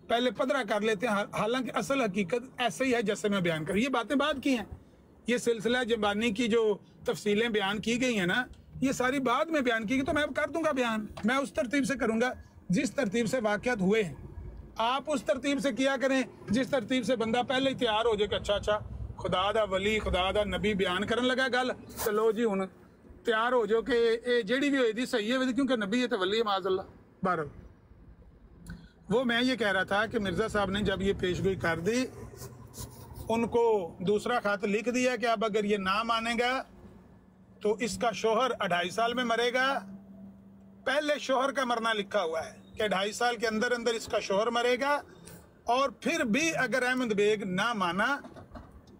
S1: पहले पदरा कर लेते हैं, हालांकि असल हकीकत ऐसे ही है जैसे मैं बयान कर। ये बातें बाद की हैं, ये सिलसिला जंबानी की जो तफसीलें बयान की गई हैं ना, ये सारी बाद में बयान की गई, तो मैं कर दूंगा बयान, मैं उस तरतीब से करूंगा जिस तरतीब से वाक़यात हुए हैं। आप उस तरतीब से किया करें जिस तरतीब से बंदा पहले ही तैयार हो जाए कि अच्छा खुदा दा वली खुदा दा नबी बयान करन लगा गल, चलो जी हुण तैयार हो जाओ कि जेड़ी भी होई दी सही है, क्योंकि नबी है तो वली है माज़अल्लाह। बारह वो मैं ये कह रहा था कि मिर्ज़ा साहब ने जब ये पेशगोई कर दी, उनको दूसरा खत लिख दिया कि अब अगर ये ना मानेगा तो इसका शोहर 2.5 साल में मरेगा। पहले शोहर का मरना लिखा हुआ है कि 2.5 साल के अंदर अंदर इसका शोहर मरेगा, और फिर भी अगर अहमद बेग ना माना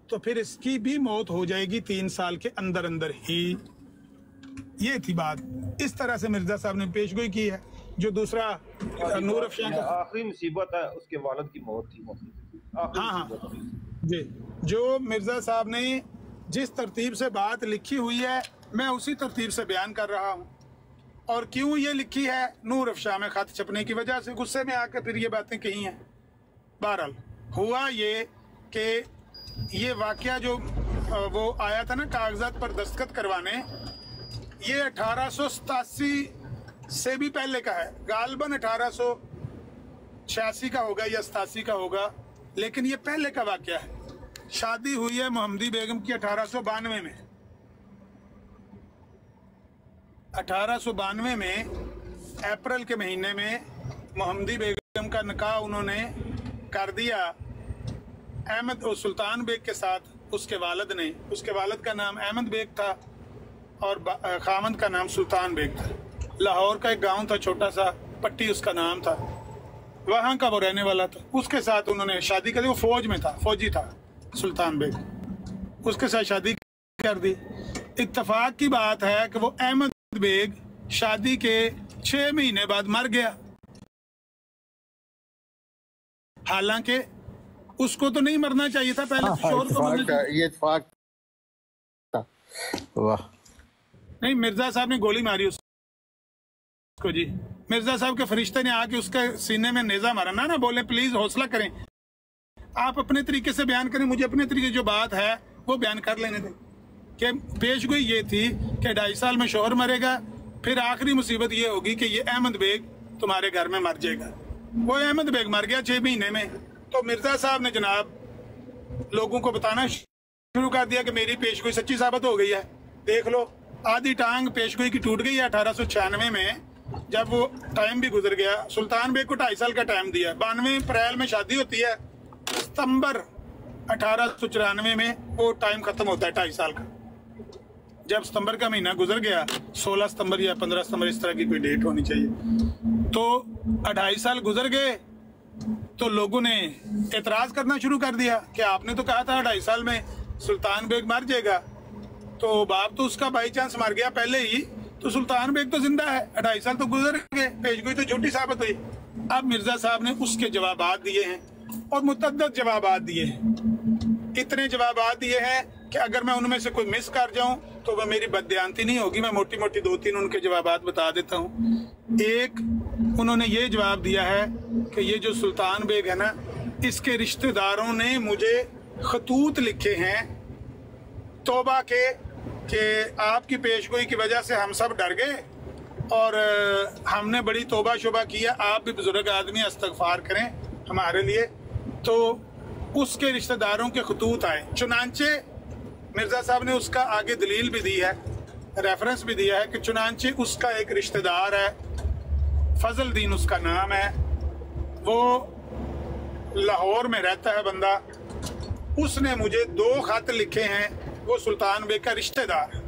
S1: तो फिर इसकी भी मौत हो जाएगी 3 साल के अंदर अंदर ही। ये थी बात, इस तरह से मिर्जा साहब ने पेशगोई की है। जो दूसरा नूर अफशां का
S5: आखिरी मुसीबत है उसके वालिद की मौत थी।
S1: हाँ जी, जो मिर्जा साहब ने जिस तरतीब से बात लिखी हुई है मैं उसी तरतीब से बयान कर रहा हूँ। और क्यों ये लिखी है, नूर अफशां में खत छपने की वजह से गुस्से में आकर फिर ये बातें कही हैं। बहरहाल हुआ ये कि ये वाकया जो वो आया था ना कागजात पर दस्तखत करवाने, ये 1887 से भी पहले का है, गालबन 1886 का होगा या 87 का होगा, लेकिन ये पहले का वाकया है। शादी हुई है मोहम्मदी बेगम की 1892 में। 1892 में अप्रैल के महीने में मोहम्मदी बेगम का निकाह उन्होंने कर दिया अहमद और सुल्तान बेग के साथ, उसके वालिद ने। उसके वालिद का नाम अहमद बेग था और खामद का नाम सुल्तान बेग था। लाहौर का एक गांव था छोटा सा, पट्टी उसका नाम था, वहाँ का वो रहने वाला था। उसके साथ उन्होंने शादी कर दी, वो फौज में था, फौजी था सुल्तान बेग, उसके साथ शादी कर दी। इत्तफाक की बात है कि वो अहमद बेग शादी के 6 महीने बाद मर गया। हालांकि उसको तो नहीं मरना चाहिए था, पहले शोहर को मरना चाहिए।
S6: ये इत्तफाक था। वाह,
S1: नहीं, मिर्जा साहब ने गोली मारी उसको जी। मिर्जा साहब के फरिश्ते ने आके उसके सीने में नेजा मारा। ना बोले, प्लीज हौसला करें, आप अपने तरीके से बयान करें, मुझे अपने तरीके जो बात है वो बयान कर लेने दें। कि पेशगोई ये थी कि 2.5 साल में शोहर मरेगा, फिर आखिरी मुसीबत ये होगी कि ये अहमद बेग तुम्हारे घर में मर जाएगा। वो अहमद बेग मर गया 6 महीने में। तो मिर्जा साहब ने जनाब लोगों को बताना शुरू कर दिया कि मेरी पेशगोई सच्ची साबित हो गई है। देख लो, आधी टांग पेशगोई की टूट गई है 1896 में, जब वो टाइम भी गुजर गया। सुल्तान बेग को 2.5 साल का टाइम दिया। 92 अप्रैल में शादी होती है, सितंबर 1894 में वो टाइम खत्म होता है 2.5 साल का। जब सितंबर का महीना गुजर गया, 16 सितंबर या 15 सितंबर इस तरह की कोई डेट होनी चाहिए, तो 2.5 साल गुजर गए। तो लोगों ने एतराज करना शुरू कर दिया कि आपने तो कहा था 2.5 साल में सुल्तान बेग मर जाएगा, तो बाप तो उसका बाई चांस मर गया पहले ही, तो सुल्तान बेग तो जिंदा है, 2.5 साल तो गुजर गए, पेशगोई तो झूठी साबित हुई। अब मिर्जा साहब ने उसके जवाबात दिए हैं और मुतअद्दिद जवाबात दिए हैं। इतने जवाबात दिए हैं कि अगर मैं उनमें से कोई मिस कर जाऊं तो वह मेरी बददियानती नहीं होगी। मैं मोटी मोटी 2-3 उनके जवाबात बता देता हूं। एक, उन्होंने ये जवाब दिया है कि ये जो सुल्तान बेग है ना, इसके रिश्तेदारों ने मुझे खतूत लिखे हैं तौबा के कि आपकी पेशगोई की वजह से हम सब डर गए और हमने बड़ी तौबा शुबा किया, आप भी बुजुर्ग आदमी इस्तगफार करें हमारे लिए। तो उसके रिश्तेदारों के खतूत आए। चुनांचे मिर्जा साहब ने उसका आगे दलील भी दी है, रेफरेंस भी दिया है कि चुनांचे उसका एक रिश्तेदार है, फजल दीन उसका नाम है, वो लाहौर में रहता है बंदा, उसने मुझे 2 खत लिखे हैं। वो सुल्तान बेग का रिश्तेदार है।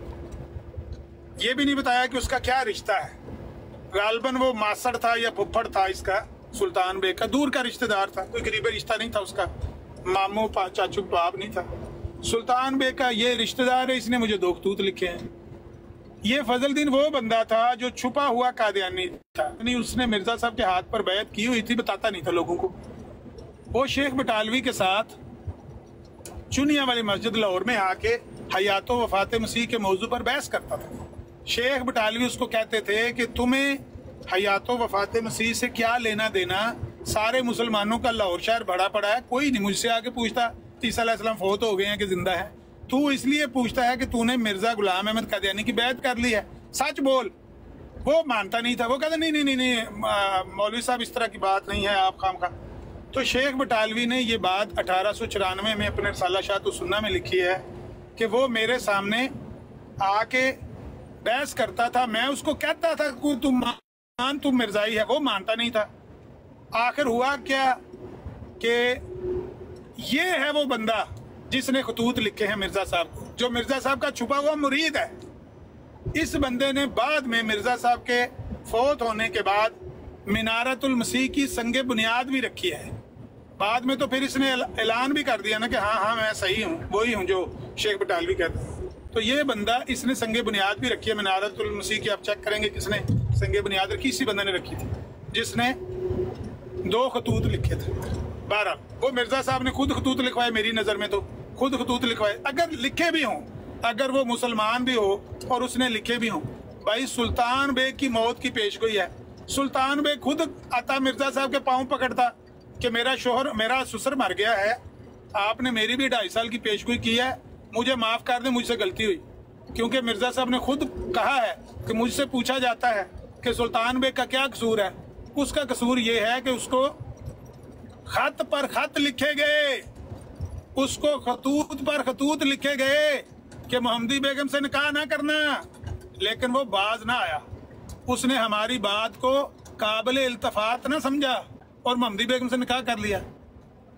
S1: ये भी नहीं बताया कि उसका क्या रिश्ता है। गालबन वो मासड़ था या फुफ्फड़ था इसका, सुल्तान बेग का दूर का रिश्तेदार था, कोई करीबी रिश्ता नहीं था उसका, मामू चाचू बाप नहीं था। सुल्तान बेग का ये रिश्तेदार है, इसने मुझे 2 खतूत लिखे हैं। ये फजलदीन वो बंदा था जो छुपा हुआ कादियानी था, नहीं उसने मिर्जा साहब के हाथ पर बैत की हुई थी, बताता नहीं था लोगों को। वो शेख बटालवी के साथ चुनिया वाली मस्जिद लाहौर में आके हयात व वफात मसीह के मौजू पर बहस करता था। शेख बटालवी उसको कहते थे कि तुम्हें हयात व वफात मसीह से क्या लेना देना, सारे मुसलमानों का लाहौर शहर भरा पड़ा है, कोई नहीं मुझसे आके पूछता ईसा अलैहिस्सलाम फौत हो गए हैं कि जिंदा है, तू इसलिए पूछता है कि तूने मिर्जा गुलाम अहमद कादियानी की बैत कर ली है, सच बोल। वो मानता नहीं था, वो कहता नहीं मौलवी साहब इस तरह की बात नहीं है, आप खामखा। तो शेख बटालवी ने ये बात 1894 में अपने रसाला शात सुन्ना में लिखी है कि वो मेरे सामने आके बहस करता था, मैं उसको कहता था तुम मिर्जाई है, वो मानता नहीं था। आखिर हुआ क्या कि ये है वो बंदा जिसने खतूत लिखे हैं मिर्जा साहब को, जो मिर्जा साहब का छुपा हुआ मुरीद है। इस बंदे ने बाद में मिर्जा साहब के फौत होने के बाद मिनारतुल मसीह की संगे बुनियाद भी रखी है। बाद में तो फिर इसने ऐलान भी कर दिया ना कि हाँ मैं सही हूँ, वही हूँ जो शेख बटालवी कहता है। तो ये बंदा इसने संगे बुनियाद भी रखी है मिनारतुल मसीह की। आप चेक करेंगे किसने संगे बुनियाद रखी, इसी बंदे ने रखी थी जिसने 2 खतूत लिखे थे। 12 वो मिर्जा साहब ने खुद खतूत लिखवाए, मेरी नज़र में तो खुद खतूत लिखवाए। अगर लिखे भी हों, अगर वो मुसलमान भी हो और उसने लिखे भी हों, भाई सुल्तान बेग की मौत की पेशगोई है। सुल्तान बेग खुद आता मिर्जा साहब के पाँव पकड़ता कि मेरा ससुर मर गया है, आपने मेरी भी 2.5 साल की पेशगोई की है, मुझे माफ़ कर दें, मुझसे गलती हुई। क्योंकि मिर्जा साहब ने खुद कहा है कि मुझसे पूछा जाता है कि सुल्तान बेग का क्या कसूर है। उसका कसूर ये है कि उसको खत पर खत लिखे गए, उसको खतूत पर खतूत लिखे गए कि मोहम्मदी बेगम से निकाह ना करना, लेकिन वो बाज ना आया। उसने हमारी बात को काबिल इल्तफात ना समझा और मोहम्मदी बेगम से निकाह कर लिया।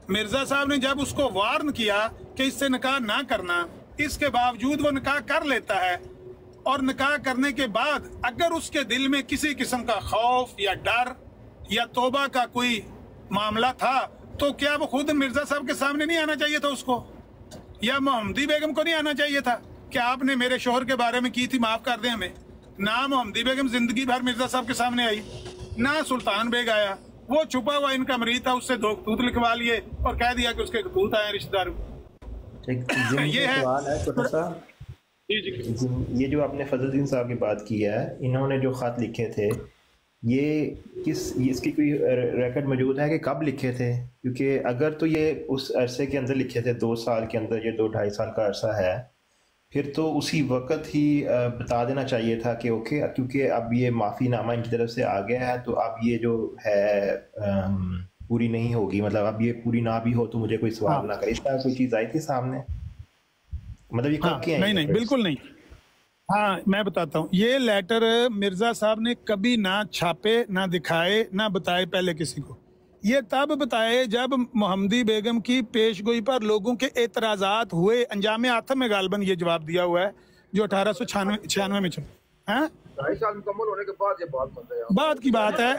S1: मिर्जा साहब ने जब उसको वार्न किया कि इससे निकाह ना करना, इसके बावजूद वो निकाह कर लेता है। और निकाह करने के बाद अगर उसके दिल में किसी किस्म का खौफ या डर या तौबा का कोई मामला था, तो क्या वो खुद मिर्जा साहब के सामने नहीं आना चाहिए था उसको, या मोहम्मदी बेगम को नहीं आना चाहिए था कि आपने मेरे शोहर के बारे में की थी, माफ कर दें हमें। ना मोहम्मदी बेगम जिंदगी भर मिर्जा साहब के सामने आई, ना सुल्तान बेग आया। वो छुपा हुआ इनका मरीज था, उससे 2 खतूत लिखवा लिए और कह दिया कि उसके खतूत आए रिश्तेदार।
S4: ये है छोटा सा
S1: जी जी।
S4: ये जो आपने फजलुद्दीन साहब की बात की है, इन्होंने जो ख़त लिखे थे, इसकी कोई रिकॉर्ड मौजूद है कि कब लिखे थे? क्योंकि अगर तो ये उस अरसे के अंदर लिखे थे, 2 साल के अंदर, ये 2-2.5 साल का अरसा है, फिर तो उसी वक्त ही बता देना चाहिए था कि ओके, क्योंकि अब ये माफ़ीनामा इनकी तरफ से आ गया है, तो अब ये जो है पूरी नहीं होगी, मतलब अब ये पूरी ना भी हो तो मुझे कोई सवाल ना करे। इस तरह कोई चीज़ आई थी सामने? मतलब ये कब की आई?
S1: नहीं, बिल्कुल नहीं। हाँ, मैं बताता हूँ। ये लेटर मिर्जा साहब ने कभी ना छापे, ना दिखाए, ना बताए पहले किसी को। ये तब बताए जब मोहम्मदी बेगम की पेशगोई पर लोगों के एतराजात हुए। अंजाम आथम में गालबन ये जवाब दिया हुआ है, जो 1896 में चला है।
S5: 2.5 साल मुकम्मल होने के बाद ये बात बन गई,
S1: बाद की बात है।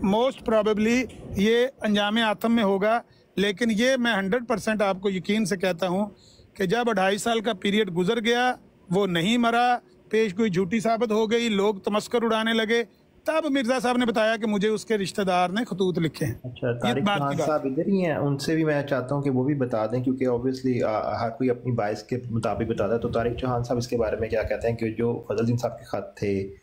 S1: मोस्ट प्रोबेबली ये अंजाम आथम में होगा, लेकिन ये मैं 100% आपको यकीन से कहता हूँ कि जब 2.5 साल का पीरियड गुजर गया, वो नहीं मरा, पेशगोई झूठी साबित हो गई, लोग तमस्कर उड़ाने लगे, तब मिर्जा साहब ने बताया कि मुझे उसके रिश्तेदार ने खतूत लिखे हैं।
S4: अच्छा, तारिक खान साहब इधर ही हैं, उनसे भी मैं चाहता हूँ कि वो भी बता दें, क्योंकि ऑब्वियसली हर कोई अपनी बाइस के मुताबिक बताता है। तो तारिक चौहान साहब इसके बारे में क्या कहते हैं कि जो फजलुद्दीन साहब के खत थे,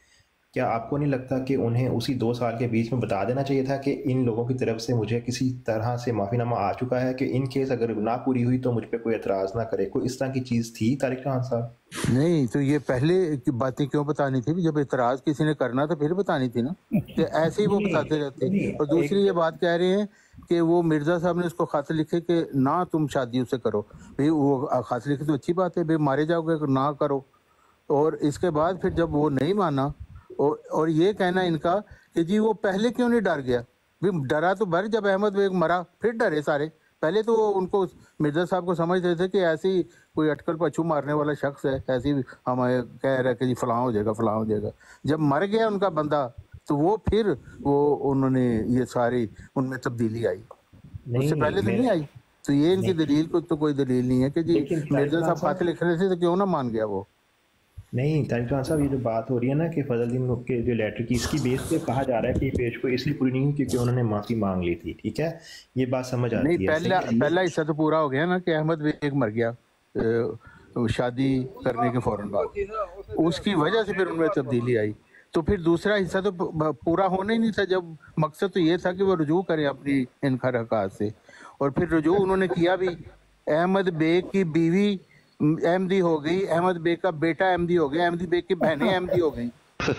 S4: क्या आपको नहीं लगता कि उन्हें उसी 2 साल के बीच में बता देना चाहिए था कि इन लोगों की तरफ से मुझे किसी तरह से माफ़ीनामा आ चुका है कि इन केस अगर ना पूरी हुई तो मुझ पे कोई एतराज़ ना करे? कोई इस तरह की चीज़ थी तारिक चौहान साहब?
S6: नहीं, तो ये पहले की बातें क्यों बतानी थी? जब एतराज़ किसी ने करना तो फिर बतानी थी ना, कि ऐसे ही वो बताते रहते। और दूसरी ये बात कह रहे हैं कि वो मिर्जा साहब ने उसको खत लिखे कि ना तुम शादी उससे करो। भाई वो खत लिखे तो अच्छी बात है, भाई मारे जाओगे ना करो। और इसके बाद फिर जब वो नहीं माना, और ये कहना इनका कि जी वो पहले क्यों नहीं डर गया? भी डरा तो भर, जब अहमद बेग मरा फिर डरे सारे। पहले तो वो उनको, मिर्जा साहब को समझते थे कि ऐसी कोई अटकल पछू मारने वाला शख्स है, ऐसी हम कह रहे कि जी फलां हो जाएगा फलां हो जाएगा। जब मर गया उनका बंदा, तो वो फिर वो उन्होंने ये सारी उनमें तब्दीली आई, उससे पहले तो नहीं आई। तो ये इनकी दलील को तो कोई दलील नहीं है कि जी मिर्जा साहब खत लिख रहे थे तो क्यों ना मान गया वो।
S4: नहीं तारिक चौहान साहब, ये जो बात हो रही है ना कि फजलुद्दीन के जो लेटर की, इसकी बेस पे कहा जा रहा है कि पेश को इसलिए पूरी नहीं हुई क्योंकि उन्होंने माफ़ी मांग ली थी। ठीक है, ये बात समझ आती है।
S6: पहला हिस्सा तो पूरा हो गया ना कि अहमद बेग मर गया शादी करने के फौरन बाद, उसकी वजह से फिर उनमें तब्दीली आई। तो फिर दूसरा हिस्सा तो पूरा होना ही नहीं था, जब मकसद तो ये था कि वो रुजू करें अपनी इन हरकत से। और फिर रुजू उन्होंने किया भी। अहमद बेग की बीवी अहमदी हो गई, अहमद बेग का बेटा अहमदी हो गया, अहमदी बेग की बहनें अहमदी हो गई।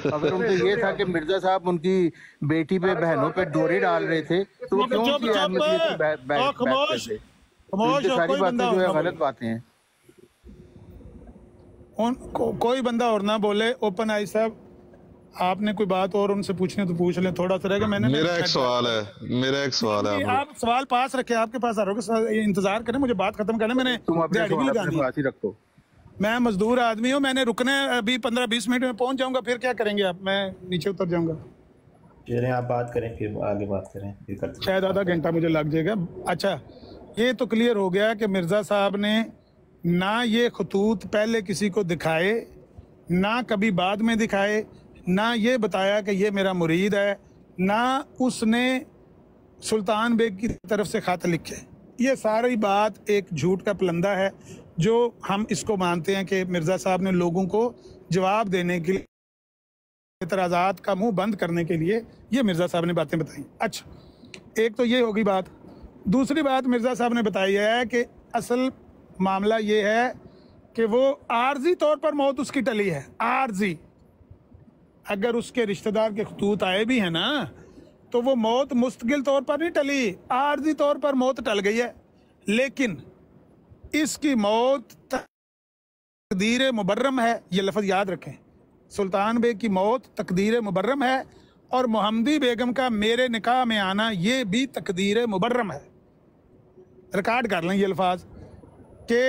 S6: अगर उनको ये था कि मिर्जा साहब उनकी बेटी पे बहनों पे डोरी डाल रहे थे, तो वो क्यों की अहमदियत की बात करते? तो सारी बातें जो है गलत बातें हैं।
S1: कोई बंदा और ना बोले। ओपन आई साहब, आपने कोई बात और उनसे पूछने तो पूछ लें, थोड़ा सा रहेगा।
S3: मेरा एक सवाल है
S1: आप सवाल पास रखे, आपके पास आ रहा है, इंतजार करें, मुझे बात खत्म करना। मैंने
S6: ही रखो,
S1: मैं मजदूर आदमी हूँ, मैंने रुकने अभी 15-20 मिनट में पहुंच जाऊंगा। फिर क्या करेंगे आप? मैं नीचे उतर जाऊंगा।
S4: चलिए आप बात करें, फिर आगे बात करें, फिर करते।
S1: शायद आधा घंटा मुझे लग जाएगा। अच्छा, ये तो क्लियर हो गया कि मिर्जा साहब ने ना ये खतूत पहले किसी को दिखाए, ना कभी बाद में दिखाए, ना ये बताया कि ये मेरा मुरीद है, ना उसने सुल्तान बेग की तरफ से खत लिखे। ये सारी बात एक झूठ का पलंदा है, जो हम इसको मानते हैं कि मिर्ज़ा साहब ने लोगों को जवाब देने के लिए, एतराज़ात का मुंह बंद करने के लिए ये मिर्ज़ा साहब ने बातें बताई। अच्छा, एक तो ये होगी बात। दूसरी बात मिर्ज़ा साहब ने बताई है कि असल मामला ये है कि वो आर्जी तौर पर मौत उसकी टली है। आर्जी, अगर उसके रिश्तेदार के खतूत आए भी हैं ना, तो वो मौत मुस्तकिल तौर पर नहीं टली, आर्जी तौर पर मौत टल गई है। लेकिन इसकी मौत तकदीर मुबर्रम है, ये लफ्ज़ याद रखें। सुल्तान बेग की मौत तकदीर मुबर्रम है, और मोहम्मदी बेगम का मेरे निकाह में आना ये भी तकदीर मुबर्रम है। रिकॉर्ड कर लें ये अल्फाज कि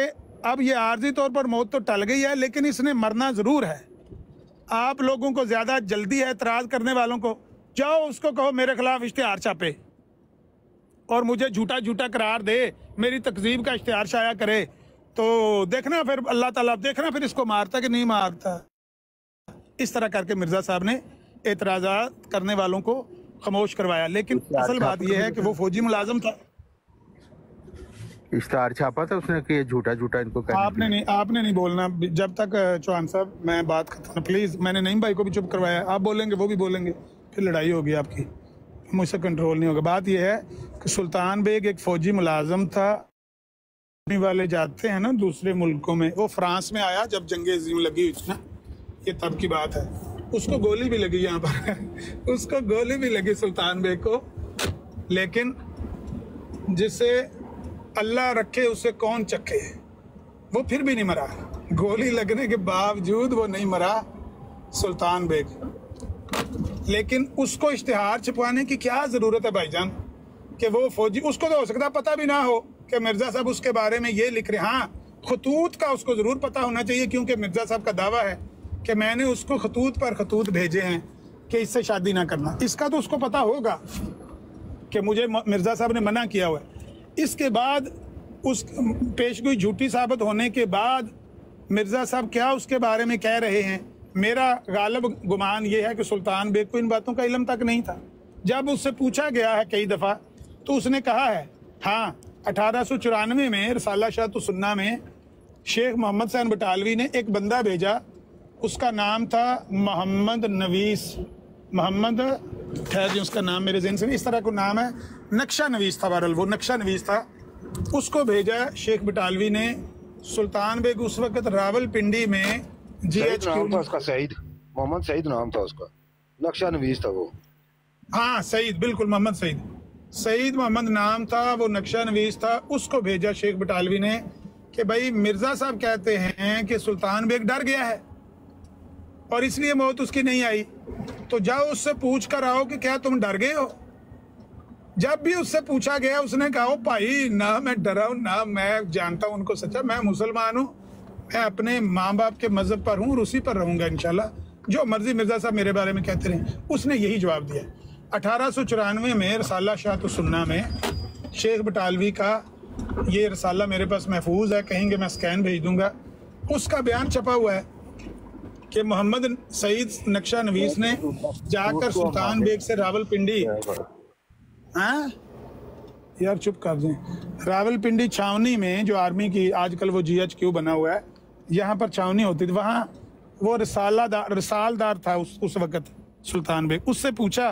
S1: अब ये आर्जी तौर पर मौत तो टल गई है, लेकिन इसने मरना ज़रूर है। आप लोगों को ज़्यादा जल्दी है एतराज़ करने वालों को, जाओ उसको कहो मेरे खिलाफ इश्तिहार छापे और मुझे झूठा झूठा करार दे, मेरी तकजीब का इश्तिहार शाया करे, तो देखना फिर अल्लाह ताला, देखना फिर इसको मारता कि नहीं मारता। इस तरह करके मिर्ज़ा साहब ने एतराज़ात करने वालों को खामोश करवाया। लेकिन असल बात यह है कि वो फौजी मुलाजम था।
S6: इश्तार छापा था उसने कि ये झूठा झूठा इनको कहने
S1: आपने नहीं बोलना जब तक चौहान साहब मैं बात खत्म प्लीज। मैंने नईम भाई को भी चुप करवाया, आप बोलेंगे वो भी बोलेंगे, फिर लड़ाई होगी आपकी, मुझसे कंट्रोल नहीं होगा। बात यह है कि सुल्तान बेग एक फौजी मुलाजम था, वाले जाते हैं ना दूसरे मुल्कों में, वो फ्रांस में आया जब जंग अजीम लगी हुई थी ना, ये तब की बात है। उसको गोली भी लगी यहाँ पर उसको गोली भी लगी सुल्तान बेग को, लेकिन जिसे अल्लाह रखे उसे कौन चखे, वो फिर भी नहीं मरा। गोली लगने के बावजूद वो नहीं मरा सुल्तान बेग। लेकिन उसको इश्तिहार छपवाने की क्या जरूरत है भाईजान कि वो फौजी, उसको तो हो सकता है पता भी ना हो कि मिर्जा साहब उसके बारे में ये लिख रहे। हाँ, खतूत का उसको जरूर पता होना चाहिए, क्योंकि मिर्जा साहब का दावा है कि मैंने उसको खतूत पर खतूत भेजे हैं कि इससे शादी ना करना। इसका तो उसको पता होगा कि मुझे मिर्जा साहब ने मना किया हुआ है। इसके बाद उस पेशगोई झूठी साबित होने के बाद मिर्जा साहब क्या उसके बारे में कह रहे हैं, मेरा गालिब गुमान ये है कि सुल्तान बेग को इन बातों का इल्म तक नहीं था। जब उससे पूछा गया है कई दफ़ा तो उसने कहा है हाँ 1894 में रसाला शाह सुन्ना में शेख मोहम्मद सैन बटालवी ने एक बंदा भेजा, उसका नाम था मोहम्मद नवीस, मोहम्मद खैर जी उसका नाम मेरे ज़हन से नहीं, इस तरह को नाम है, नक्शा नवीस था, बहरहाल वो नक्शा नवीस था। उसको भेजा शेख बटालवी ने। सुल्तान बेग उस वक्त रावलपिंडी में
S5: नाम था उसका, सईद मोहम्मद सईद नाम था उसका, नक्शा नवीस था वो।
S1: हाँ सईद, बिल्कुल मोहम्मद सईद, सईद मोहम्मद नाम था, वो नक्शा नवीस था। उसको भेजा शेख बटालवी ने कि भाई मिर्जा साहब कहते हैं कि सुल्तान बेग डर गया है और इसलिए मौत उसकी नहीं आई, तो जाओ उससे पूछ कर आओ कि क्या तुम डर गए हो। जब भी उससे पूछा गया उसने कहा भाई ना मैं डरा हूं ना मैं जानता हूं उनको सच्चा, मैं मुसलमान हूं, मैं अपने माँ बाप के मजहब पर हूँ और उसी पर रहूंगा इंशाल्लाह, जो मर्जी मिर्जा साहब मेरे बारे में कहते रहे। उसने यही जवाब दिया। 1894 में रसाला शाह सुन्ना में शेख बटालवी का ये रसाला मेरे पास महफूज है, कहेंगे मैं स्कैन भेज दूंगा, उसका बयान छपा हुआ है कि मोहम्मद सईद नक्शा नवीस ने जाकर सुल्तान बेग से रावलपिंडी, हाँ यार चुप कर दें, रावलपिंडी छावनी में जो आर्मी की आजकल वो GHQ बना हुआ है, यहाँ पर छावनी होती थी, वहाँ वो रसालदार था उस वक़्त सुल्तान बेग। उससे पूछा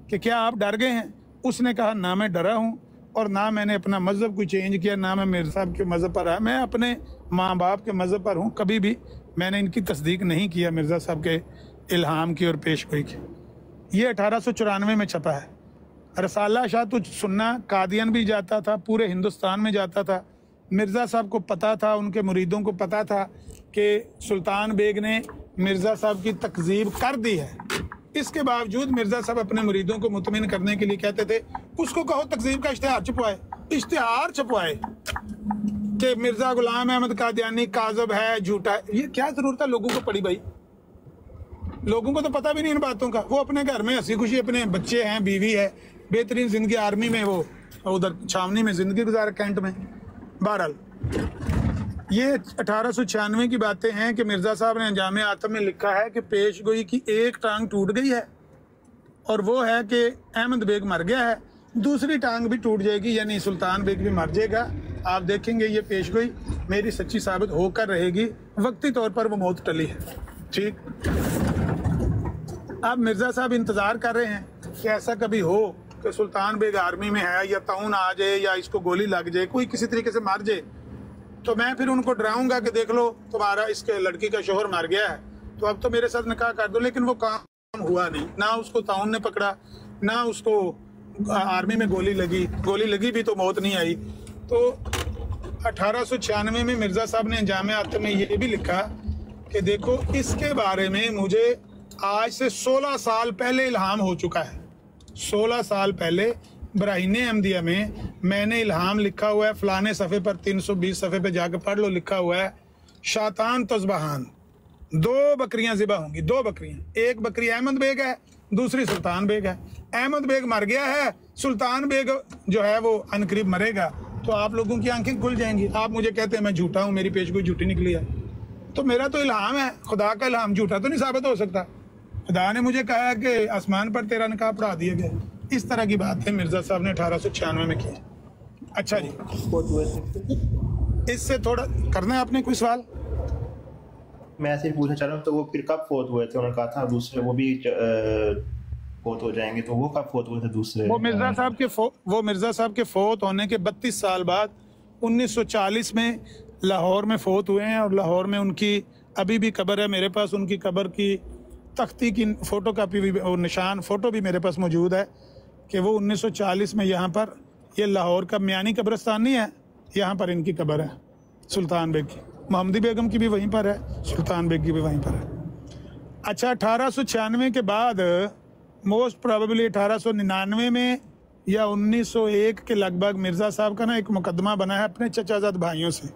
S1: कि क्या आप डर गए हैं? उसने कहा ना मैं डरा हूँ और ना मैंने अपना मज़हब कोई चेंज किया, ना मैं मिर्जा साहब के मज़हब पर आया, मैं अपने माँ बाप के मज़हब पर हूँ, कभी भी मैंने इनकी तस्दीक नहीं किया मिर्जा साहब के इल्हाम की और पेशगोई की। ये 1894 में छपा है। रसाला शाह सुन्ना कादियान भी जाता था, पूरे हिंदुस्तान में जाता था। मिर्ज़ा साहब को पता था, उनके मुरीदों को पता था कि सुल्तान बेग ने मिर्ज़ा साहब की तकज़ीब कर दी है। इसके बावजूद मिर्ज़ा साहब अपने मुरीदों को मुतमिन करने के लिए कहते थे उसको कहो तकज़ीब का इश्तिहार छपवाए, इश्तिहार छपवाए कि मिर्ज़ा गुलाम अहमद कादियानी काज़ब है, झूठा है। ये क्या ज़रूरत है लोगों को पड़ी भाई, लोगों को तो पता भी नहीं इन बातों का। वो अपने घर में हंसी खुशी, अपने बच्चे हैं, बीवी है, बेहतरीन जिंदगी, आर्मी में वो उधर छावनी में जिंदगी गुजार, कैंट में। बहरहाल ये 1896 की बातें हैं कि मिर्ज़ा साहब ने अंजाम आतम में लिखा है कि पेशगोई की एक टांग टूट गई है और वो है कि अहमद बेग मर गया है, दूसरी टांग भी टूट जाएगी, यानी सुल्तान बेग भी मर जाएगा। आप देखेंगे ये पेशगोई मेरी सच्ची साबित होकर रहेगी, वक्ती तौर पर वो मौत टली है। ठीक, अब मिर्ज़ा साहब इंतज़ार कर रहे हैं कि ऐसा कभी हो कि सुल्तान बेग आर्मी में है या ताउन आ जाए या इसको गोली लग जाए, कोई किसी तरीके से मार जाए, तो मैं फिर उनको डराऊंगा कि देख लो तुम्हारा इसके लड़की का शोहर मर गया है तो अब तो मेरे साथ निकाह कर दो। लेकिन वो काम हुआ नहीं, ना उसको ताउन ने पकड़ा, ना उसको आर्मी में गोली लगी भी तो मौत नहीं आई। तो 1896 में मिर्ज़ा साहब ने अंजाम आतम में ये भी लिखा कि देखो इसके बारे में मुझे आज से 16 साल पहले इल्हाम हो चुका है। 16 साल पहले बराहीन अहमदिया में मैंने इल्हाम लिखा हुआ है, फलाने सफ़े पर 320 सफ़े पे जाकर पढ़ लो, लिखा हुआ है शातान तज़बहान, 2 बकरियां ज़िबा होंगी, 2 बकरियां, एक बकरी अहमद बेग है, दूसरी सुल्तान बेग है। अहमद बेग मर गया है, सुल्तान बेग जो है वो अनकरीब मरेगा, तो आप लोगों की आंखें खुल जाएंगी। आप मुझे कहते हैं मैं झूठा हूँ, मेरी पेशगोई झूठी निकली है, तो मेरा तो इल्हाम है, खुदा का इल्हाम झूठा तो नहीं साबित हो सकता। खुदा ने मुझे कहा कि आसमान पर तेरा निकाह पढ़ा दिया गया। इस तरह की बात है मिर्ज़ा साहब ने 1896 में की। अच्छा जी,
S4: फोत हुए थे।
S1: इससे थोड़ा करना है आपने कोई सवाल?
S4: मैं ऐसे ही पूछना चाह रहा हूँ, तो वो फिर कब फोत हुए थे? उन्होंने कहा था दूसरे वो भी फोत हो जाएंगे, तो वो कब फोत हुए थे दूसरे?
S1: वो मिर्जा साहब के फोत होने के 32 साल बाद 1940 में लाहौर में फोत हुए हैं। और लाहौर में उनकी अभी भी कब्र है मेरे पास, उनकी कब्र की तख्ती की फोटो कापी भी और निशान फोटो भी मेरे पास मौजूद है कि वो 1940 में यहाँ पर, ये लाहौर का मियानी कब्रिस्तान नहीं है, यहाँ पर इनकी कब्र है सुल्तान बेग की। मोहम्मदी बेगम की भी वहीं पर है, सुल्तान बेग की भी वहीं पर है। अच्छा, 1896 के बाद मोस्ट प्रोबेबली 1899 में या 1901 के लगभग मिर्ज़ा साहब का ना एक मुकदमा बना है अपने चचाजाद भाइयों से।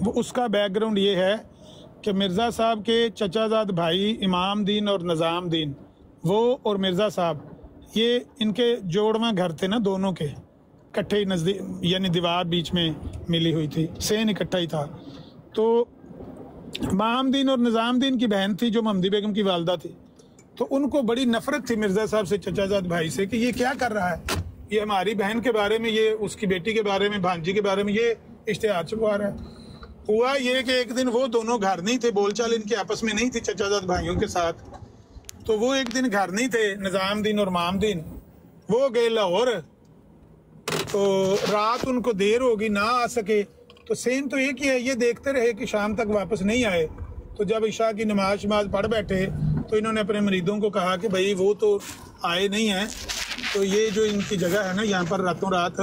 S1: वो उसका बैकग्राउंड ये है कि मिर्ज़ा साहब के चचाजाद भाई इमाम दीन और निज़ाम दीन, वो और मिर्ज़ा साहब, ये इनके जोड़वा घर थे ना दोनों के, इकट्ठे ही नज़दीक, यानी दीवार बीच में मिली हुई थी, सेन इकट्ठा ही था। तो इमाम दीन और निज़ाम दीन की बहन थी जो मोहम्मदी बेगम की वालदा थी, तो उनको बड़ी नफरत थी मिर्ज़ा साहब से, चचाजाद भाई से, कि ये क्या कर रहा है, ये हमारी बहन के बारे में, ये उसकी बेटी के बारे में, भांजी के बारे में ये इश्तिहार छपवा रहा है। हुआ ये कि एक दिन वो दोनों घर नहीं थे, बोलचाल इनके आपस में नहीं थी चचाजाद भाइयों के साथ, तो वो एक दिन घर नहीं थे निज़ाम दीन और इमाम दीन, वो गए लाहौर। तो रात उनको देर होगी, ना आ सके, तो सेम तो एक ही है, ये देखते रहे कि शाम तक वापस नहीं आए। तो जब इशा की नमाज पढ़ बैठे तो इन्होंने अपने मरीदों को कहा कि भाई वो तो आए नहीं हैं, तो ये जो इनकी जगह है ना, यहाँ पर रातों रात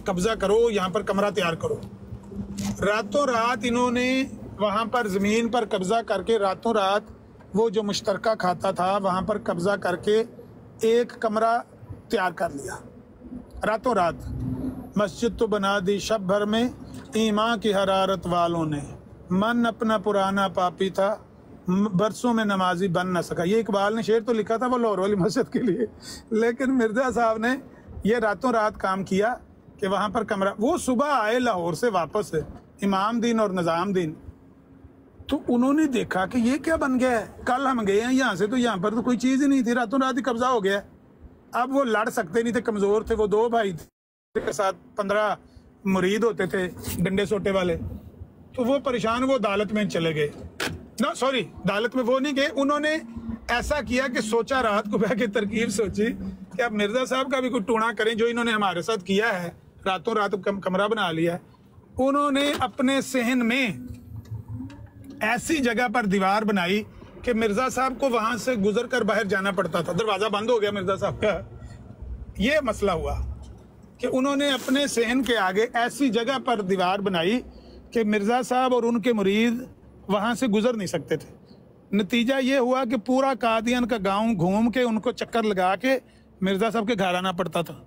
S1: कब्जा करो, यहाँ पर कमरा तैयार करो। रातों रात इन्होंने वहाँ पर ज़मीन पर कब्जा करके, रातों रात वो जो मुश्तरका खाता था वहाँ पर कब्जा करके एक कमरा तैयार कर लिया रातों रात। मस्जिद तो बना दी शब भर में ईमान की हरारत वालों ने, मन अपना पुराना पापी था बरसों में नमाजी बन न सका। ये इकबाल ने शेर तो लिखा था वो लाहौर वाली मस्जिद के लिए, लेकिन मिर्ज़ा साहब ने ये रातों रात काम किया कि वहाँ पर कमरा। वो सुबह आए लाहौर से वापस, इमाम दीन और निज़ाम दीन, तो उन्होंने देखा कि ये क्या बन गया है, कल हम गए हैं यहाँ से तो यहाँ पर तो कोई चीज़ ही नहीं थी, रातों रात ही कब्जा हो गया। अब वो लड़ सकते नहीं थे, कमज़ोर थे, वो दो भाई के साथ 15 मुरीद होते थे डंडे सोटे वाले, तो वो परेशान, वो अदालत में चले गए। ना सॉरी, अदालत में वो नहीं गए, उन्होंने ऐसा किया कि सोचा, रात को बैठ के तरकीब सोची कि अब मिर्ज़ा साहब का भी कुछ टूणा करें, जो इन्होंने हमारे साथ किया है, रातों रात कमरा बना लिया है। उन्होंने अपने सहन में ऐसी जगह पर दीवार बनाई कि मिर्ज़ा साहब को वहां से गुजर कर बाहर जाना पड़ता था, दरवाजा बंद हो गया मिर्ज़ा साहब का। ये मसला हुआ कि उन्होंने अपने सहन के आगे ऐसी जगह पर दीवार बनाई कि मिर्ज़ा साहब और उनके मुरीद वहां से गुजर नहीं सकते थे। नतीजा ये हुआ कि पूरा कादियान का गांव घूम के उनको चक्कर लगा के मिर्ज़ा साहब के घर आना पड़ता था।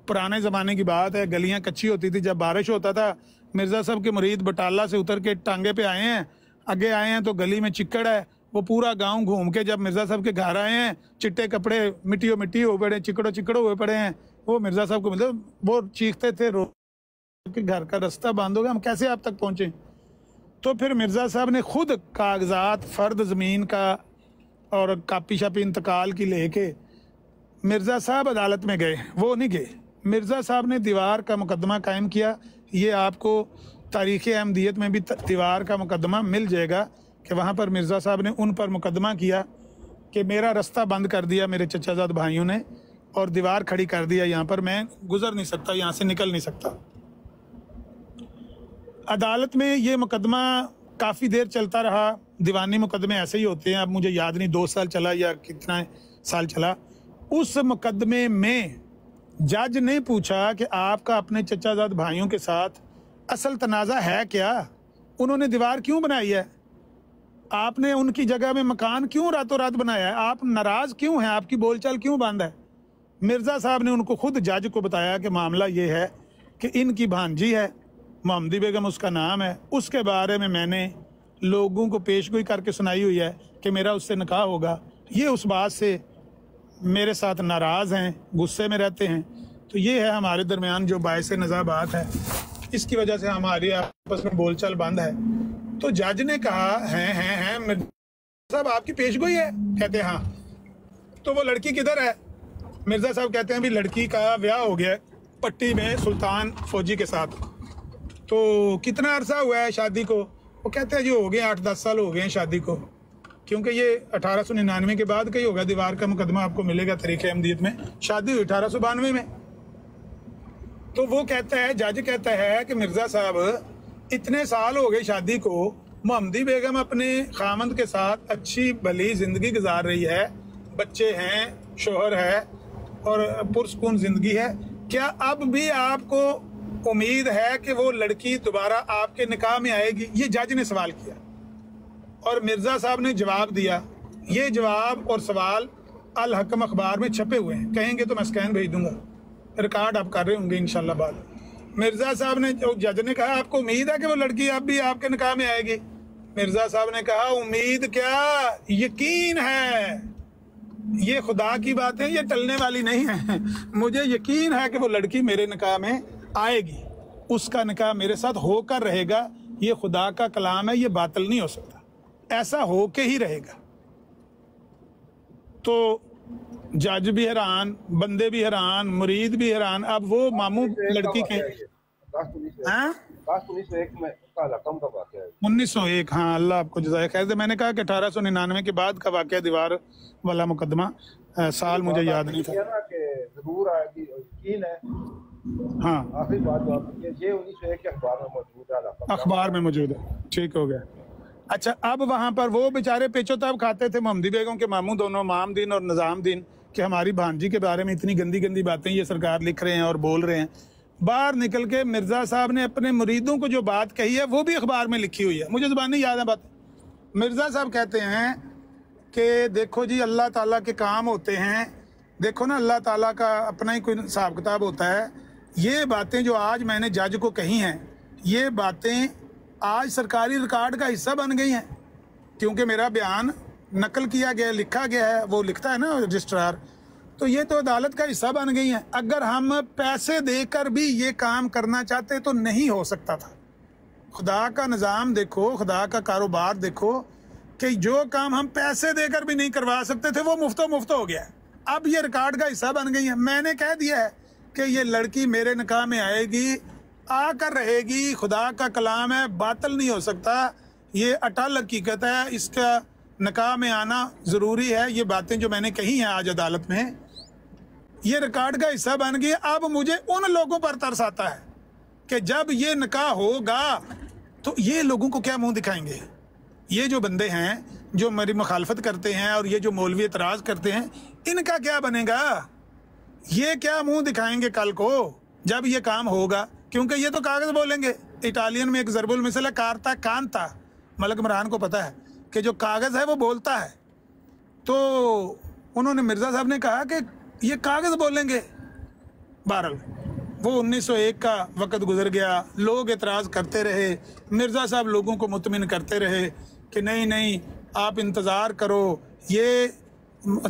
S1: पुराने ज़माने की बात है, गलियां कच्ची होती थी, जब बारिश होता था मिर्ज़ा साहब के मुरीद बटाला से उतर के टांगे पे आए हैं, आगे आए हैं तो गली में चिक्कड़ है, वो पूरा गांव घूम के जब मिर्ज़ा साहब के घर आए हैं, चिट्टे कपड़े मिट्टी हो पड़े, चिकड़ो हुए पड़े हैं, वो मिर्ज़ा साहब को मतलब वो चीखते थे, रो के घर का रास्ता बंद हो गया, हम कैसे आप तक पहुँचे। तो फिर मिर्ज़ा साहब ने खुद कागजात फ़र्द ज़मीन का और कापी शापी इंतकाल की लेके मिर्ज़ा साहब अदालत में गए, वो नहीं गए। मिर्ज़ा साहब ने दीवार का मुकदमा कायम किया। ये आपको तारीख़ अहमदियत में भी दीवार का मुकदमा मिल जाएगा कि वहाँ पर मिर्ज़ा साहब ने उन पर मुकदमा किया कि मेरा रास्ता बंद कर दिया मेरे चचाजाद भाइयों ने और दीवार खड़ी कर दिया, यहाँ पर मैं गुजर नहीं सकता, यहाँ से निकल नहीं सकता। अदालत में ये मुकदमा काफ़ी देर चलता रहा। दीवानी मुकदमे ऐसे ही होते हैं, अब मुझे याद नहीं 2 साल चला या कितना साल चला। उस मुकदमे में जज ने पूछा कि आपका अपने चचाजाद भाइयों के साथ असल तनाज़ा है क्या, उन्होंने दीवार क्यों बनाई है, आपने उनकी जगह में मकान क्यों रातों रात बनाया है, आप नाराज़ क्यों हैं, आपकी बोलचाल क्यों बंद है। मिर्ज़ा साहब ने उनको खुद जज को बताया कि मामला ये है कि इनकी भांजी है, मोहम्मदी बेगम उसका नाम है, उसके बारे में मैंने लोगों को पेशगोई करके सुनाई हुई है कि मेरा उससे निकाह होगा। ये उस बात से मेरे साथ नाराज़ हैं, गुस्से में रहते हैं। तो ये है हमारे दरमियान जो बायस नज़ा बात है, इसकी वजह से हमारी आपस में बोलचाल बंद है। तो जज ने कहा हैं साहब आपकी पेशगोई है, कहते हाँ। तो वो लड़की किधर है? मिर्ज़ा साहब कहते हैं भी लड़की का ब्याह हो गया है पट्टी में सुल्तान फौजी के साथ। तो कितना अरसा हुआ है शादी को? वो कहते हैं जी हो गए 8-10 साल हो गए हैं शादी को, क्योंकि ये 1899 के बाद का ही होगा। दीवार का मुकदमा आपको मिलेगा तरीक़े अहमदियत में, शादी हुई 1892 में। तो वो कहता है, जज कहता है कि मिर्ज़ा साहब इतने साल हो गए शादी को, मोहम्मदी बेगम अपने खामंद के साथ अच्छी भली ज़िंदगी गुजार रही है, बच्चे हैं, शोहर है और पुरसकून ज़िंदगी है, क्या अब भी आपको उम्मीद है कि वो लड़की दोबारा आपके निकाह में आएगी? ये जज ने सवाल किया और मिर्ज़ा साहब ने जवाब दिया। ये जवाब और सवाल अल हकम अखबार में छपे हुए हैं, कहेंगे तो मैं स्कैन भेज दूंगा, रिकॉर्ड आप कर रहे होंगे इंशाल्लाह बाद। मिर्ज़ा साहब ने, जज ने कहा आपको उम्मीद है कि वो लड़की अब भी आपके निकाह में आएगी? मिर्ज़ा साहब ने कहा उम्मीद क्या, यकीन है। ये खुदा की बात है, ये टलने वाली नहीं है। मुझे यकीन है कि वो लड़की मेरे निकाह में आएगी, उसका निकाह मेरे साथ होकर रहेगा। ये खुदा का कलाम है, ये बातिल नहीं हो सकता, ऐसा हो के ही रहेगा। तो जज भी हैरान, बंदे भी हैरान, मुरीद भी हैरान। अब वो मामू लड़की के 1901, हाँ अल्लाह आपको जज़ाए खैर। मैंने कहा कि 1899 के बाद का वाक़या दीवार वाला मुकदमा, साल मुझे याद नहीं था।
S5: जरूर आएगी, यकीन है।
S1: हाँ
S5: आखिरी बात ये 1901 के अखबार में मौजूद है,
S1: अखबार में मौजूद है, ठीक हो गया। अच्छा, अब वहाँ पर वो बेचारे पेचोताब खाते थे मोहम्मदी बेगम के मामू दोनों, मामदीन और निज़ामदीन, कि हमारी भांजी के बारे में इतनी गंदी गंदी बातें ये सरकार लिख रहे हैं और बोल रहे हैं। बाहर निकल के मिर्ज़ा साहब ने अपने मुरीदों को जो बात कही है वो भी अखबार में लिखी हुई है, मुझे ज़ुबानी याद है बात। मिर्ज़ा साहब कहते हैं कि देखो जी अल्लाह ताला के काम होते हैं, देखो ना अल्लाह ताला का अपना ही कोई हिसाब किताब होता है। ये बातें जो आज मैंने जज को कही हैं, ये बातें आज सरकारी रिकॉर्ड का हिस्सा बन गई हैं, क्योंकि मेरा बयान नकल किया गया, लिखा गया है, वो लिखता है ना रजिस्ट्रार, तो ये तो अदालत का हिस्सा बन गई हैं। अगर हम पैसे देकर भी ये काम करना चाहते तो नहीं हो सकता था। खुदा का निज़ाम देखो, खुदा का कारोबार देखो कि जो काम हम पैसे देकर भी नहीं करवा सकते थे वो मुफ्त हो गया है। अब ये रिकॉर्ड का हिस्सा बन गई है। मैंने कह दिया है कि ये लड़की मेरे निकाह में आएगी, आकर रहेगी, खुदा का कलाम है, बातिल नहीं हो सकता, ये अटल हकीकत है, इसका निकाह में आना ज़रूरी है। ये बातें जो मैंने कही हैं आज अदालत में, ये रिकॉर्ड का हिस्सा बन गई। अब मुझे उन लोगों पर तरस आता है कि जब ये निकाह होगा तो ये लोगों को क्या मुंह दिखाएंगे। ये जो बंदे हैं जो मेरी मुखालफत करते हैं और ये जो मौलवी एतराज़ करते हैं, इनका क्या बनेगा? ये क्या मुंह दिखाएंगे कल को जब ये काम होगा? क्योंकि ये तो कागज़ बोलेंगे। इटालियन में एक ज़रबुल मिसल है, कारता कांता, मलक इमरान को पता है कि जो कागज़ है वो बोलता है। तो उन्होंने, मिर्ज़ा साहब ने कहा कि ये कागज़ बोलेंगे। बहरहाल वो 1901 का वक़्त गुजर गया, लोग एतराज़ करते रहे, मिर्ज़ा साहब लोगों को मुतमिन करते रहे कि नहीं नहीं आप इंतज़ार करो, ये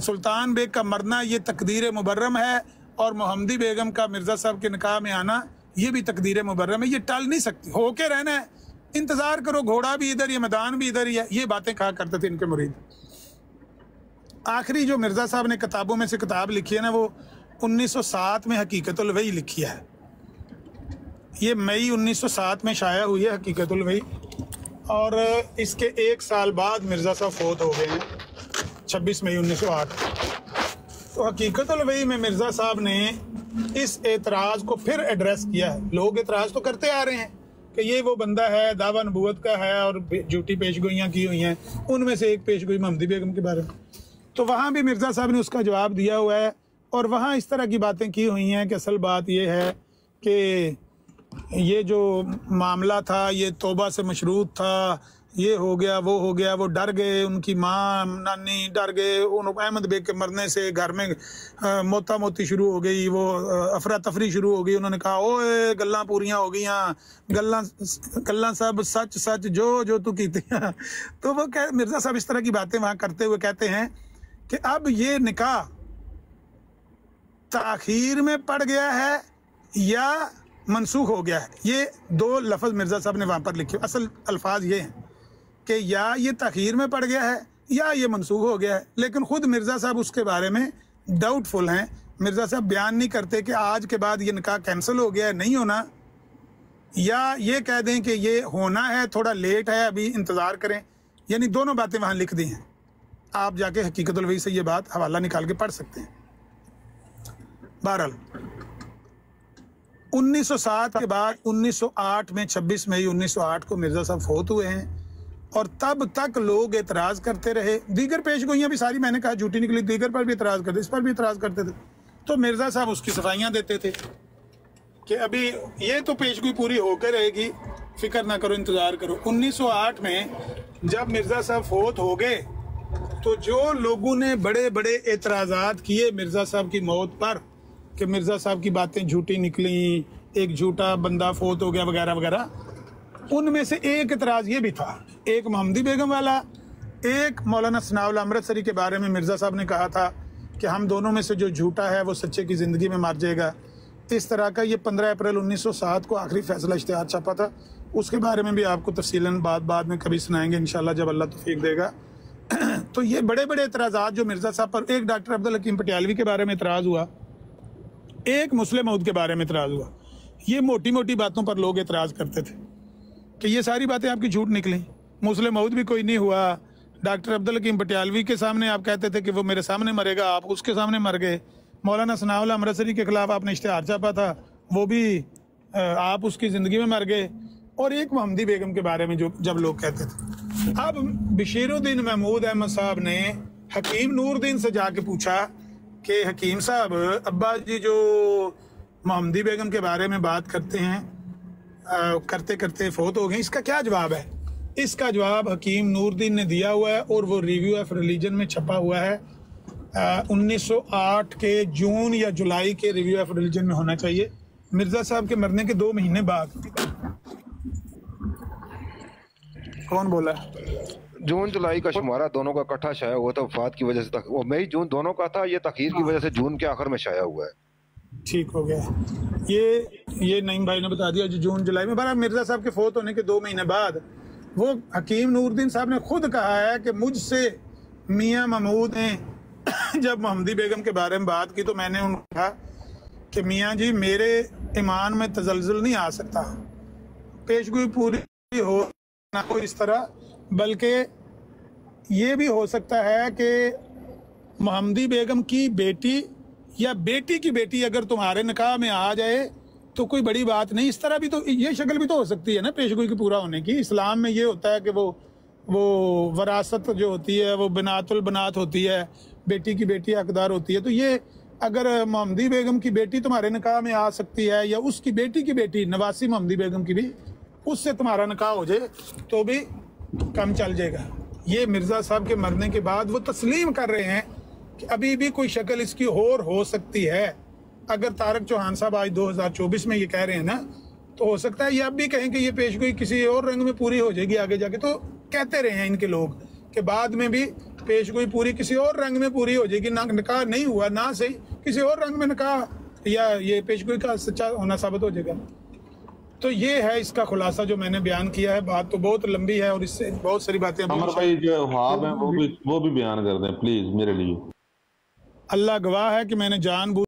S1: सुल्तान बेग का मरना ये तकदीर मुबर्रम है और मोहम्मदी बेगम का मिर्ज़ा साहब के निकाह में आना ये भी तकदीर मुबर्रम है, ये टल नहीं सकती, होके रहना है, इंतज़ार करो, घोड़ा भी इधर, ये मैदान भी इधर ही है। ये बातें कहा करते थे इनके मुरीद। आखिरी जो मिर्ज़ा साहब ने किताबों में से किताब लिखी है ना, वो 1907 में हकीकतुल वही लिखी है। ये मई 1907 में शाया हुई है हकीकतुल वही, और इसके 1 साल बाद मिर्ज़ा साहब फोत हो गए हैं, 26 मई 1908। तो हकीकतुल वही में मिर्ज़ा साहब ने इस एतराज़ को फिर एड्रेस किया है। लोग एतराज़ तो करते आ रहे हैं कि ये वो बंदा है, दावा नबूवत का है और झूठी पेशगोइयाँ की हुई हैं, उनमें से एक पेशगोई मोहम्मदी बेगम के बारे में। तो वहाँ भी मिर्ज़ा साहब ने उसका जवाब दिया हुआ है और वहाँ इस तरह की बातें की हुई हैं कि असल बात ये है कि ये जो मामला था ये तौबा से मशरूत था, ये हो गया वो हो गया, वो डर गए, उनकी माँ नानी डर गए, उन अहमद बेग के मरने से घर में मोता मोती शुरू हो गई, वो अफरा तफरी शुरू हो गई। उन्होंने कहा ओए गल्लां पूरियां हो गई, गल्लां सब सच सच जो जो तू कीती। तो वो मिर्ज़ा साहब इस तरह की बातें वहाँ करते हुए कहते हैं कि अब ये निकाह ताखीर में पड़ गया है या मनसूख हो गया है। ये 2 लफ्ज़ मिर्ज़ा साहब ने वहाँ पर लिखे, असल अल्फाज ये हैं कि या ये ताखीर में पड़ गया है या ये मनसूख हो गया है। लेकिन खुद मिर्ज़ा साहब उसके बारे में डाउटफुल हैं। मिर्ज़ा साहब बयान नहीं करते कि आज के बाद ये निकाह कैंसिल हो गया है, नहीं होना, या ये कह दें कि ये होना है, थोड़ा लेट है, अभी इंतज़ार करें। यानी दोनों बातें वहाँ लिख दी हैं। आप जाके हकीकतुल वही से ये बात हवाला निकाल के पढ़ सकते हैं। बहरहाल 1907 के बाद 1908 में 26 मई 1908 को मिर्ज़ा साहब फौत हुए हैं और तब तक लोग एतराज़ करते रहे। दीगर पेशगोइयाँ भी सारी मैंने कहा झूठी निकली, दीगर पर भी एतराज़ करते, इस पर भी एतराज़ करते थे। तो मिर्ज़ा साहब उसकी सफाइयाँ देते थे कि अभी ये तो पेशगोई पूरी होकर रहेगी, फिक्र ना करो, इंतज़ार करो। 1908 में जब मिर्ज़ा साहब फौत हो गए तो जो लोगों ने बड़े बड़े एतराज़ात किए मिर्ज़ा साहब की मौत पर कि मिर्ज़ा साहब की बातें झूठी निकली, एक झूठा बंदा फौत हो गया वगैरह वगैरह, उनमें से एक एतराज़ ये भी था, एक मोहम्मदी बेगम वाला, एक मौलाना सनाउल्लाह अमृतसरी के बारे में मिर्ज़ा साहब ने कहा था कि हम दोनों में से जो झूठा है वो सच्चे की ज़िंदगी में मर जाएगा। इस तरह का ये 15 अप्रैल 1907 को आखिरी फैसला इश्तिहार छपा था। उसके बारे में भी आपको तफसीलन बाद में कभी सुनाएंगे इंशाल्लाह जब अल्लाह तौफीक देगा। तो ये बड़े बड़े एतराज़ात जो मिर्ज़ा साहब पर, एक डॉक्टर अब्दुल हकीम पटियालवी के बारे में एतराज़ हुआ, एक मुस्लिम मऊद के बारे में एतराज़ हुआ। ये मोटी मोटी बातों पर लोग एतराज़ करते थे कि ये सारी बातें आपकी झूठ निकली। मुस्लिम मऊद भी कोई नहीं हुआ। डॉक्टर अब्दुल हकीम पटियालवी के सामने आप कहते थे कि वो मेरे सामने मरेगा, आप उसके सामने मर गए। मौलाना सनाउल्लाह अमृतसरी के खिलाफ आपने इश्तिहार छापा था, वो भी आप उसकी ज़िंदगी में मर गए। और एक मोहम्मदी बेगम के बारे में जो जब लोग कहते थे। अब बशीरुद्दीन महमूद अहमद साहब ने हकीम नूरुद्दीन से जाके पूछा कि हकीम साहब, अब्बा जी जो मोहम्मदी बेगम के बारे में बात करते हैं, करते करते फौत हो गए, इसका क्या जवाब है? इसका जवाब हकीम नूरुद्दीन ने दिया हुआ है और वो रिव्यू ऑफ रिलीजन में छपा हुआ है। 1908 के जून या जुलाई के रिव्यू ऑफ रिलीजन में होना चाहिए, मिर्ज़ा साहब के मरने के 2 महीने बाद। कौन बोला?
S7: जून जुलाई का शुमारा दोनों का इकट्ठा शाया हुआ था वफात की वजह से। वो मई जून दोनों का था, ये तखीर की वजह से जून के आखिर में शाया हुआ है।
S1: ठीक हो गया। ये नईम भाई ने बता दिया जो जून जुलाई में। बहरहाल मिर्ज़ा साहब के फौत होने के 2 महीने बाद वो हकीम नूरुद्दीन साहब ने खुद कहा है कि मुझसे मियाँ महमूद ने जब मोहम्मदी बेगम के बारे में बात की तो मैंने उनको कहा कि मियाँ जी मेरे ईमान में तजल्जुल नहीं आ सकता, पेशगोई पूरी हो ना हो इस तरह, बल्कि ये भी हो सकता है कि मोहम्मदी बेगम की बेटी या बेटी की बेटी अगर तुम्हारे निकाह में आ जाए तो कोई बड़ी बात नहीं। इस तरह भी तो ये शक्ल भी तो हो सकती है ना पेशगोई की पूरा होने की। इस्लाम में ये होता है कि वो वरासत जो होती है वो बनातुल बनात होती है, बेटी की बेटी हकदार होती है। तो ये अगर मोहम्मदी बेगम की बेटी तुम्हारे निकाह में आ सकती है या उसकी बेटी की बेटी नवासी मोहम्मदी बेगम की भी, उससे तुम्हारा निकाह हो जाए तो भी कम चल जाएगा। ये मिर्ज़ा साहब के मरने के बाद वो तस्लीम कर रहे हैं कि अभी भी कोई शक्ल इसकी और हो सकती है। अगर तारक चौहान साहब आज 2024 में ये कह रहे हैं ना, तो हो सकता है ये अब भी कहें कि ये पेशगोई किसी और रंग में पूरी हो जाएगी आगे जाके। तो कहते रहे हैं इनके लोग कि बाद में भी पेशगोई पूरी किसी और रंग में पूरी हो जाएगी, ना निकाह नहीं हुआ ना सही किसी और रंग में निकाह या ये पेशगोई का सच्चा होना साबित हो जाएगा। तो ये है इसका खुलासा जो मैंने बयान किया है। बात तो बहुत लंबी है और इससे बहुत सारी बातें
S3: अमर भाई जो ख्वाब है वो भी बयान कर दें प्लीज मेरे लिए।
S1: अल्लाह गवाह है कि मैंने जानबूझ